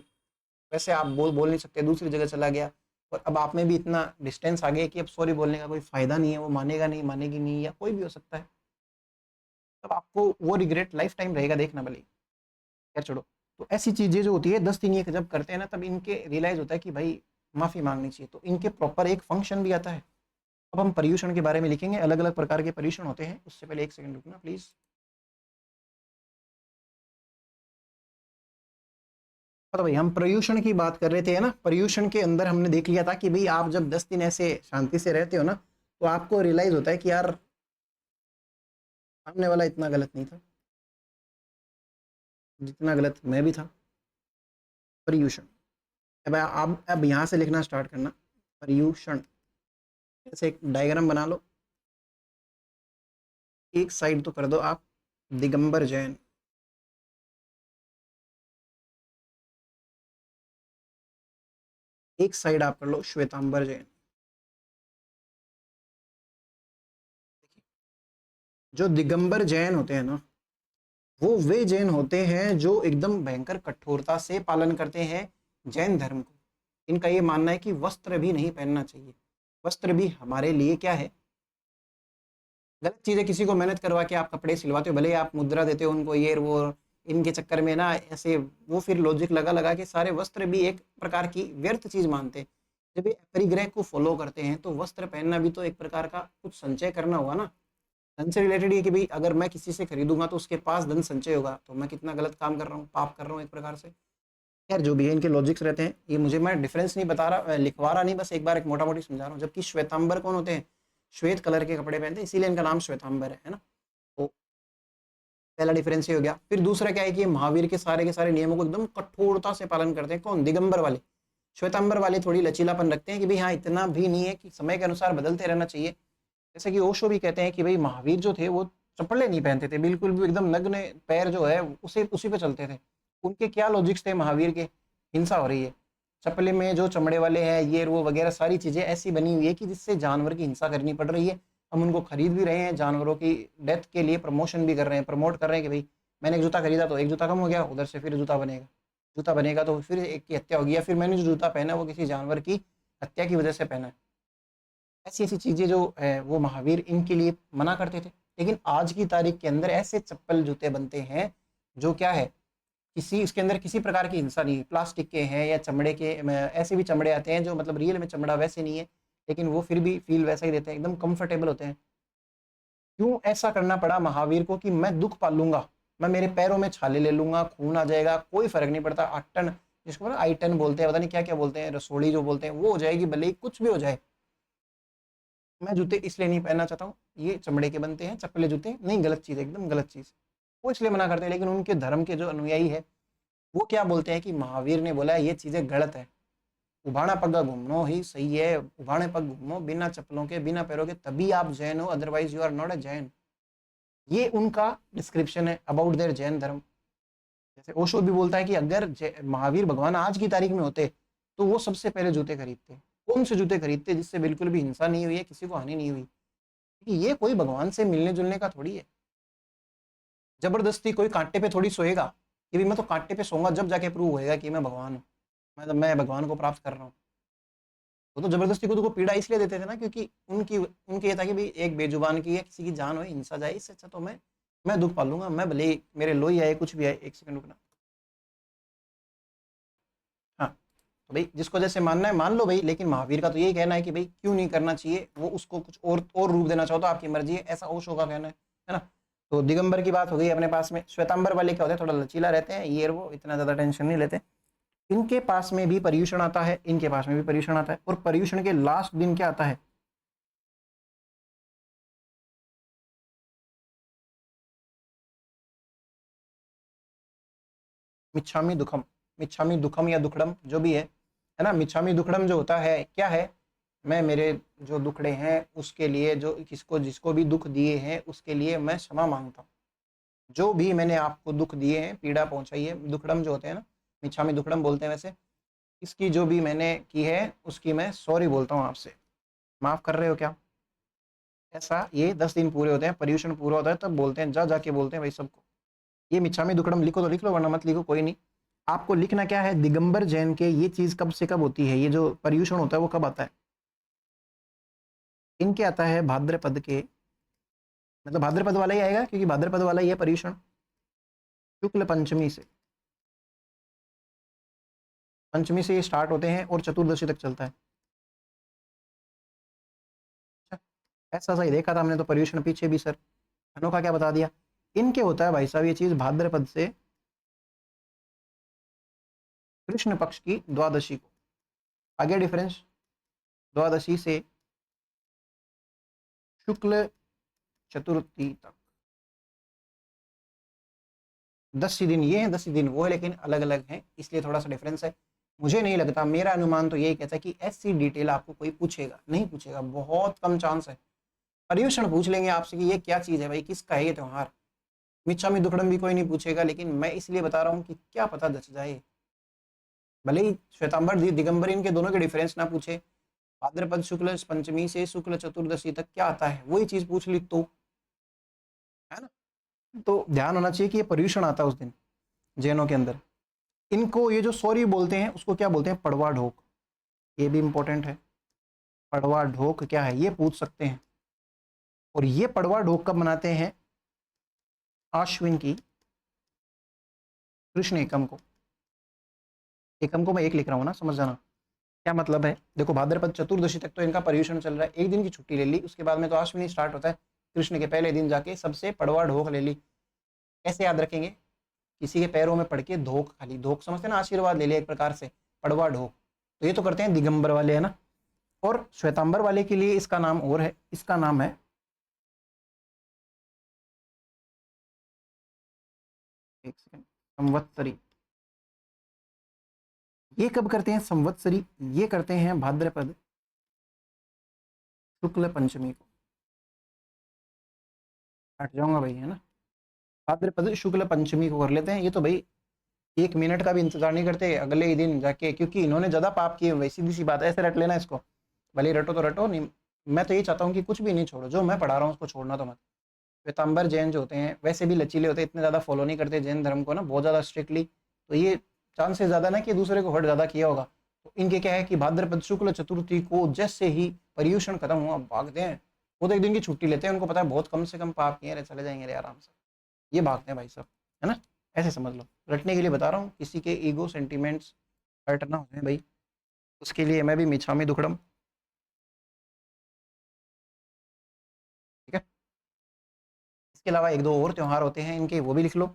वैसे आप बोल नहीं सकते, दूसरी जगह चला गया। और अब आप में भी इतना डिस्टेंस आ गया कि अब सॉरी बोलने का कोई फायदा नहीं है, वो मानेगा नहीं, मानेगी नहीं, या कोई भी हो सकता है। तब आपको वो रिग्रेट लाइफ टाइम रहेगा, देखना भले। खैर छोड़ो। तो ऐसी चीजें जो होती है 10 दिन ये जब करते हैं ना, तब इनके रियलाइज होता है कि भाई माफी मांगनी चाहिए। तो इनके प्रॉपर एक फंक्शन भी आता है। अब हम पर्यूषण के बारे में लिखेंगे, अलग अलग प्रकार के पर्यूषण होते हैं। उससे पहले एक सेकंड रुकना प्लीज। तो भाई हम पर्यूषण की बात कर रहे थे, है ना। पर्यूषण के अंदर हमने देख लिया था कि भाई आप जब 10 दिन ऐसे शांति से रहते हो ना, तो आपको रियलाइज होता है कि यार सामने वाला इतना गलत नहीं था जितना गलत मैं भी था। पर्यूषण। अब आप अब यहाँ से लिखना स्टार्ट करना, पर्यूषण। ऐसे एक डायग्राम बना लो। एक साइड तो कर दो आप दिगंबर जैन, एक साइड आप कर लो श्वेतांबर जैन। जो दिगंबर जैन होते हैं ना, वो वे जैन होते हैं जो एकदम भयंकर कठोरता से पालन करते हैं जैन धर्म को। इनका ये मानना है कि वस्त्र भी नहीं पहनना चाहिए। वस्त्र भी हमारे लिए क्या है, गलत चीज़ है। किसी को मेहनत करवा के आप कपड़े सिलवाते हो, भले ही आप मुद्रा देते हो उनको, ये वो, इनके चक्कर में ना ऐसे वो फिर लॉजिक लगा लगा के सारे वस्त्र भी एक प्रकार की व्यर्थ चीज मानते हैं। जब ये परिग्रह को फॉलो करते हैं तो वस्त्र पहनना भी तो एक प्रकार का कुछ संचय करना हुआ ना। धन से रिलेटेड ये कि भाई अगर मैं किसी से खरीदूंगा तो उसके पास धन संचय होगा, तो मैं कितना गलत काम कर रहा हूँ, पाप कर रहा हूँ एक प्रकार से। यार जो भी है इनके लॉजिक्स रहते हैं, ये मुझे मैं डिफरेंस नहीं बता रहा, लिखवा रहा नहीं, बस एक बार एक मोटा मोटी समझा रहा हूँ। जबकि श्वेतांबर कौन होते हैं? श्वेत कलर के कपड़े पहनते हैं, इसीलिए इनका नाम श्वेतांबर है ना। तो पहला डिफरेंस ये हो गया। फिर दूसरा क्या है कि ये महावीर के सारे नियमों को एकदम कठोरता से पालन करते हैं। कौन? दिगंबर वाले। श्वेतांबर वाले थोड़ी लचीलापन रखते हैं कि भाई हाँ इतना भी नहीं है, कि समय के अनुसार बदलते रहना चाहिए। जैसे कि ओशो भी कहते हैं कि भाई महावीर जो थे वो चप्पलें नहीं पहनते थे, बिल्कुल भी एकदम नग्न पैर जो है उसे उसी पे चलते थे। उनके क्या लॉजिक्स थे महावीर के? हिंसा हो रही है, चप्पले में जो चमड़े वाले हैं ये वो वगैरह सारी चीजें ऐसी बनी हुई है कि जिससे जानवर की हिंसा करनी पड़ रही है। हम उनको खरीद भी रहे हैं, जानवरों की डेथ के लिए प्रमोशन भी कर रहे हैं, प्रमोट कर रहे हैं कि भाई मैंने एक जूता खरीदा तो एक जूता कम हो गया, उधर से फिर जूता बनेगा, जूता बनेगा तो फिर एक की हत्या होगी, या फिर मैंने जो जूता पहना वो किसी जानवर की हत्या की वजह से पहना है। ऐसी ऐसी चीजें जो है वो महावीर इनके लिए मना करते थे। लेकिन आज की तारीख के अंदर ऐसे चप्पल जूते बनते हैं जो क्या है, किसी इसके अंदर किसी प्रकार की हिंसा नहीं है, प्लास्टिक के हैं या चमड़े के, ऐसे भी चमड़े आते हैं जो मतलब रियल में चमड़ा वैसे नहीं है, लेकिन वो फिर भी फील वैसा ही देते हैं, एकदम कंफर्टेबल होते हैं। क्यों ऐसा करना पड़ा महावीर को कि मैं दुख पालूंगा, मैं मेरे पैरों में छाले ले लूंगा, खून आ जाएगा, कोई फर्क नहीं पड़ता, आटन जिसको ना आईटन बोलते हैं, पता नहीं क्या क्या बोलते हैं, रसोड़ी जो बोलते हैं वो हो जाएगी, भले ही कुछ भी हो जाए, मैं जूते इसलिए नहीं पहनना चाहता हूँ, ये चमड़े के बनते हैं चप्पले जूते, नहीं गलत चीज़ है, एकदम गलत चीज़। वो इसलिए मना करते हैं। लेकिन उनके धर्म के जो अनुयायी है वो क्या बोलते हैं कि महावीर ने बोला ये चीज़ें गलत है, उभाना पग्गा घूमनो ही सही है, उभाने पग घूमो बिना चप्पलों के बिना पैरों के, तभी आप जैन हो, otherwise you are not a Jain. ये उनका डिस्क्रिप्शन है अबाउट देयर जैन धर्म। जैसे ओशो भी बोलता है कि अगर महावीर भगवान आज की तारीख में होते तो वो सबसे पहले जूते खरीदते। कौन से जूते खरीदते? जिससे बिल्कुल भी हिंसा नहीं हुई है, किसी को हानि नहीं हुई। कि ये कोई भगवान से मिलने जुलने का थोड़ी है। जबरदस्ती कोई कांटे पे थोड़ी सोएगा कि भाई मैं तो कांटे पे सोऊंगा, जब जाके प्रूव होएगा कि मैं भगवान हूँ, मैं भगवान को प्राप्त कर रहा हूँ। वो तो जबरदस्ती खुद को पीड़ा इसलिए देते थे ना, क्योंकि उनकी ये था कि भाई एक बेजुबान की या किसी की जान हो, हिंसा जाए, इससे अच्छा तो मैं दुख पालूंगा, मैं भले ही मेरे लोही आए कुछ भी आए। एक सेकंड रुकना। हाँ, तो भाई जिसको जैसे मानना है मान लो भाई, लेकिन महावीर का तो यही कहना है कि भाई क्यों नहीं करना चाहिए, वो उसको कुछ और रूप देना चाहो तो आपकी मर्जी है, ऐसा ओशो का कहना है ना। तो दिगंबर की बात हो गई अपने पास में। श्वेतांबर वाले क्या होते हैं, थोड़ा लचीला रहते हैं, ये वो इतना ज्यादा टेंशन नहीं लेते। इनके पास में भी पर्यूषण आता है, इनके पास में भी पर्यूषण आता है, और पर्यूषण के लास्ट दिन क्या आता है? मिच्छामी दुखम। मिच्छामी दुखम या दुखड़म जो भी है ना। मिच्छामी दुखड़म जो होता है क्या है, मैं मेरे जो दुखड़े हैं उसके लिए, जो किसको जिसको भी दुख दिए हैं उसके लिए मैं क्षमा मांगता हूँ। जो भी मैंने आपको दुख दिए हैं, पीड़ा पहुंचाई है, दुखड़म जो होते हैं ना, मिच्छामी दुखड़म बोलते हैं वैसे, इसकी जो भी मैंने की है उसकी मैं सॉरी बोलता हूँ आपसे, माफ कर रहे हो क्या? ऐसा ये 10 दिन पूरे होते हैं, पर्यूषण पूरा होता है तब बोलते हैं, जा जाके बोलते हैं भाई सबको। ये मिच्छामी दुक्कड़म लिखो तो लिख लो, वरना मत लिखो, कोई नहीं। आपको लिखना क्या है, दिगंबर जैन के ये चीज कब से कब होती है, ये जो पर्यूषण होता है वो कब आता है? इनके आता है भाद्रपद के, मतलब भाद्रपद वाला ही आएगा क्योंकि भाद्रपद वाला ही है पर्यूषण, शुक्ल पंचमी से। पंचमी से ये स्टार्ट होते हैं और चतुर्दशी तक चलता है। अच्छा, ऐसा सही देखा था हमने तो, पर्यूषण पीछे भी सर अनोखा क्या बता दिया। इनके होता है भाई साहब ये चीज भाद्रपद से कृष्ण पक्ष की द्वादशी को। आगे डिफरेंस, द्वादशी से शुक्ल चतुर्थी तक 10 दिन ये है, 10 दिन वो है, लेकिन अलग अलग हैं, इसलिए थोड़ा सा डिफरेंस है। मुझे नहीं लगता, मेरा अनुमान तो यही कहता है कि ऐसी डिटेल आपको कोई पूछेगा नहीं, पूछेगा, बहुत कम चांस है। पर्यूषण पूछ लेंगे आपसे कि ये क्या चीज है भाई, किसका है ये त्योहार। मिच्छामी दुक्कड़म भी कोई नहीं पूछेगा, लेकिन मैं इसलिए बता रहा हूँ कि क्या पता दच जाए। भले ही श्वेतांबर दिगंबर इनके दोनों के डिफरेंस ना पूछे, भाद्रपद शुक्ल पंचमी से शुक्ल चतुर्दशी तक क्या आता है वही चीज पूछ ली तो, है ना। तो ध्यान होना चाहिए कि ये पर्यूषण आता है उस दिन जैनों के अंदर। इनको ये जो सॉरी बोलते हैं उसको क्या बोलते हैं, पड़वा ढोक, ये भी इंपॉर्टेंट है। पड़वा ढोक क्या है ये पूछ सकते हैं। और ये पड़वा ढोक कब मनाते हैं? आश्विन की कृष्ण एकम को मैं एक लिख रहा हूँ ना, समझ जाना क्या मतलब है। देखो भाद्रपद चतुर्दशी तक तो इनका पर्यूषण चल रहा है, एक दिन की छुट्टी ले ली, उसके बाद में तो अश्विनी स्टार्ट होता है। कृष्ण के पहले दिन जाके सबसे पड़वा ढोक ले ली। कैसे याद रखेंगे, किसी के पैरों में पड़ के धोख खाली, धोख समझते हैं ना, आशीर्वाद ले लिया एक प्रकार से, पड़वा ढोक। तो ये तो करते हैं दिगंबर वाले, है ना। और श्वेतांबर वाले के लिए इसका नाम और है, इसका नाम है, एक सेकंड, संवत्सरी। ये कब करते हैं संवत्सरी, ये करते हैं भाद्रपद शुक्ल पंचमी को। हट जाऊंगा भाई, है ना। भाद्रपद शुक्ल पंचमी को कर लेते हैं। ये तो भाई 1 मिनट का भी इंतजार नहीं करते, अगले ही दिन जाके, क्योंकि इन्होंने ज्यादा पाप किए हुए, सीधी सी बात है, ऐसे रट लेना इसको, भले रटो तो रटो नहीं। मैं तो ये चाहता हूँ कि कुछ भी नहीं छोड़ो, जो मैं पढ़ा रहा हूँ उसको छोड़ना तो मत। श्वेतांबर जैन जो होते हैं वैसे भी लचीले होते हैं, इतने ज़्यादा फॉलो नहीं करते जैन धर्म को ना, बहुत ज़्यादा स्ट्रिक्टली। तो ये चांसेस ज़्यादा ना कि दूसरे को हर्ट ज़्यादा किया होगा। तो इनके क्या है कि भाद्रपद शुक्ल चतुर्थी को जैसे ही पर्यूषण खत्म हुआ भागते हैं, वो तो एक दिन की छुट्टी लेते हैं, उनको पता है बहुत कम से कम पाप किए, चले जाएंगे रे आराम से, ये भागते हैं भाई साहब, है ना। ऐसे समझ लो, रटने के लिए बता रहा हूँ, किसी के ईगो सेंटिमेंट्स हर्ट ना हो भाई, उसके लिए मैं भी मिच्छामी दुक्कड़म। ठीक है। इसके अलावा एक दो और त्योहार होते हैं इनके, वो भी लिख लो।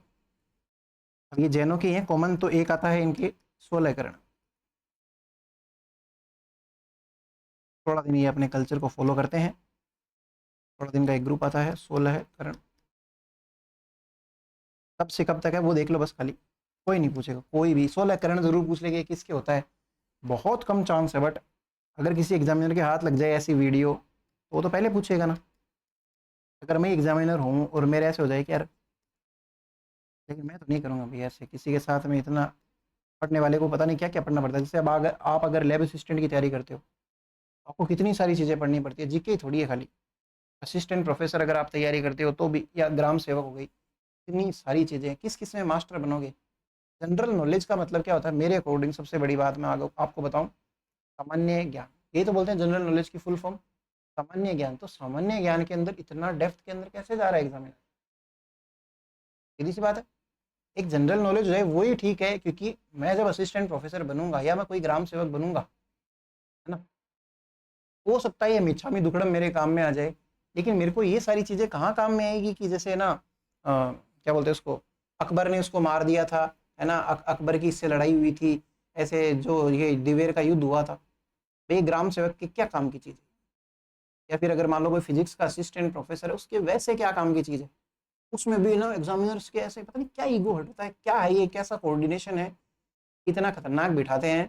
अब ये जैनों के हैं कॉमन, तो एक आता है इनके 16 करण। 16 दिन ये अपने कल्चर को फॉलो करते हैं। 16 दिन का एक ग्रुप आता है 16 करण। कब से कब तक है वो देख लो बस, खाली कोई नहीं पूछेगा, कोई भी 16 करण जरूर पूछ लेंगे किसके होता है, बहुत कम चांस है, बट अगर किसी एग्जामिनर के हाथ लग जाए ऐसी वीडियो तो वो तो पहले पूछेगा ना। अगर मैं एग्जामिनर हूँ और मेरे ऐसे हो जाए कि यार, लेकिन मैं तो नहीं करूँगा भैया ऐसे किसी के साथ में, इतना पढ़ने वाले को पता नहीं क्या क्या पढ़ना पड़ता है। जैसे अब अगर लैब असिस्टेंट की तैयारी करते हो, आपको कितनी सारी चीज़ें पढ़नी पड़ती है, जीके थोड़ी है खाली। असिस्टेंट प्रोफेसर अगर आप तैयारी करते हो तो भी, या ग्राम सेवक हो गई, इतनी सारी चीज़ें हैं, किस किस में मास्टर बनोगे। जनरल नॉलेज का मतलब क्या होता है मेरे अकॉर्डिंग, सबसे बड़ी बात मैं आगे आपको बताऊं, सामान्य ज्ञान, यही तो बोलते हैं जनरल नॉलेज की फुल फॉर्म, सामान्य ज्ञान। तो सामान्य ज्ञान के अंदर इतना डेप्थ के अंदर कैसे जा रहा है एग्जामिनर, सीधी सी बात है। एक जनरल नॉलेज जो है वही ठीक है, क्योंकि मैं जब असिस्टेंट प्रोफेसर बनूंगा या मैं कोई ग्राम सेवक बनूंगा, है ना, हो सकता है ये मिच्छामी दुक्कड़म मेरे काम में आ जाए, लेकिन मेरे को ये सारी चीज़ें कहाँ काम में आएगी कि जैसे ना क्या बोलते हैं उसको, अकबर ने उसको मार दिया था, है ना, अकबर की इससे लड़ाई हुई थी, ऐसे जो ये दिवेर का युद्ध हुआ था, तो ये ग्राम सेवक के क्या काम की चीज़ है। या फिर अगर मान लो कोई फिजिक्स का असिस्टेंट प्रोफेसर है, उसके वैसे क्या काम की चीज़ है, उसमें भी ना एग्जामिनर्स के ऐसे पता नहीं क्या ईगो हट होता है, क्या है ये, कैसा कोऑर्डिनेशन है, इतना खतरनाक बिठाते हैं,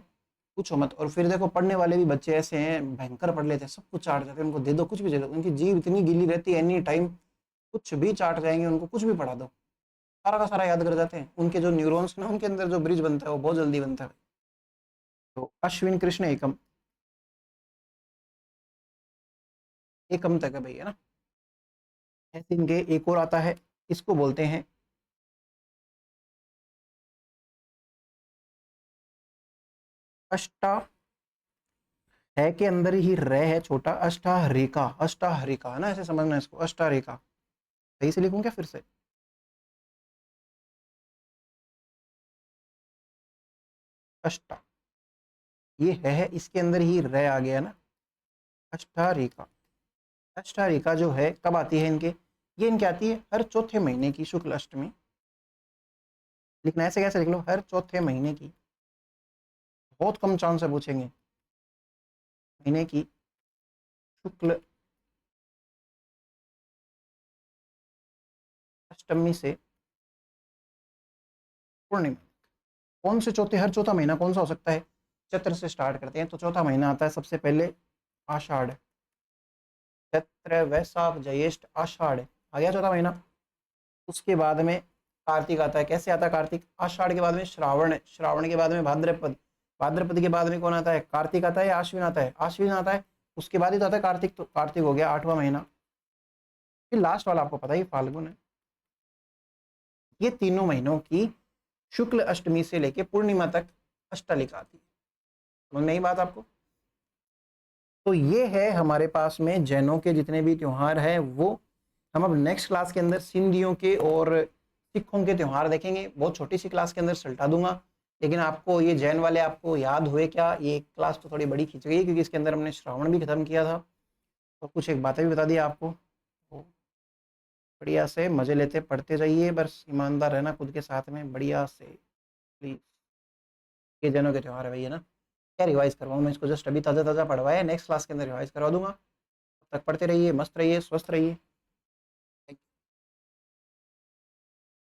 पूछो मत। और फिर देखो पढ़ने वाले भी बच्चे ऐसे हैं, भयंकर पढ़ लेते हैं, सब कुछ चाट जाते हैं, उनको दे दो कुछ भी दे दो, उनकी जीभ इतनी गीली रहती है एनी टाइम, कुछ भी चाट जाएंगे, उनको कुछ भी पढ़ा दो, सारा का सारा याद कर जाते हैं। उनके जो न्यूरॉन्स ना, उनके अंदर जो ब्रिज बनता है वो बहुत जल्दी बनता है। तो अश्विन कृष्ण एकम, एकम तक है भाई, है ना। ऐसे इनके एक और आता है, इसको बोलते हैं अष्टा, है के अंदर ही रह है छोटा, अष्टाहरिका, अष्टाहरिका है ना, ऐसे समझना इसको, अष्टारेखा। सही से लिखूं क्या फिर से, अष्टा, ये है इसके अंदर ही रह आ गया ना, अष्टारेखा। अष्टारेखा जो है कब आती है इनके, ये इनके आती है हर चौथे महीने की शुक्ल अष्टमी। लिखना ऐसे कैसे लिख लो, हर चौथे महीने की, बहुत कम चांस है पूछेंगे, महीने की शुक्ल अष्टमी से पूर्णिमा। कौन से चौथे, हर चौथा महीना कौन सा हो सकता है, चैत्र से स्टार्ट करते हैं, तो चौथा महीना आता है सबसे पहले आषाढ़, चैत्र वैशाख ज्येष्ठ आषाढ़, आ गया चौथा महीना। उसके बाद में कार्तिक आता है, कैसे आता है कार्तिक, आषाढ़ के बाद में श्रावण, श्रावण के बाद में भाद्रपद, भाद्रपद के बाद में कौन आता है, कार्तिक आता है या आश्विन आता है, आश्विन आता है, उसके बाद ही तो आता है कार्तिक, तो कार्तिक हो गया 8वां महीना। फिर लास्ट वाला आपको पता ही फाल्गुन है। ये तीनों महीनों की शुक्ल अष्टमी से लेके पूर्णिमा तक अष्टलिका आती है, समझ में आई बात आपको। तो ये है हमारे पास में जैनों के जितने भी त्योहार हैं वो, हम अब नेक्स्ट क्लास के अंदर सिंधियों के और सिखों के त्यौहार देखेंगे, बहुत छोटी सी क्लास के अंदर सल्टा दूंगा। लेकिन आपको ये जैन वाले आपको याद हुए क्या? ये क्लास तो थोड़ी बड़ी खींच गई है, क्योंकि इसके अंदर हमने श्रावण भी खत्म किया था, और कुछ एक बातें भी बता दी आपको। तो बढ़िया से मजे लेते पढ़ते जाइए, बस ईमानदार रहना खुद के साथ में बढ़िया से, प्लीज। ये जैनों के त्यौहार है भैया ना, क्या रिवाइज करवाऊँ मैं इसको? जस्ट अभी ताज़ा ताज़ा पढ़वाया, नेक्स्ट क्लास के अंदर रिवाइज करवा दूंगा। तब तक पढ़ते रहिए, मस्त रहिए, स्वस्थ रहिए।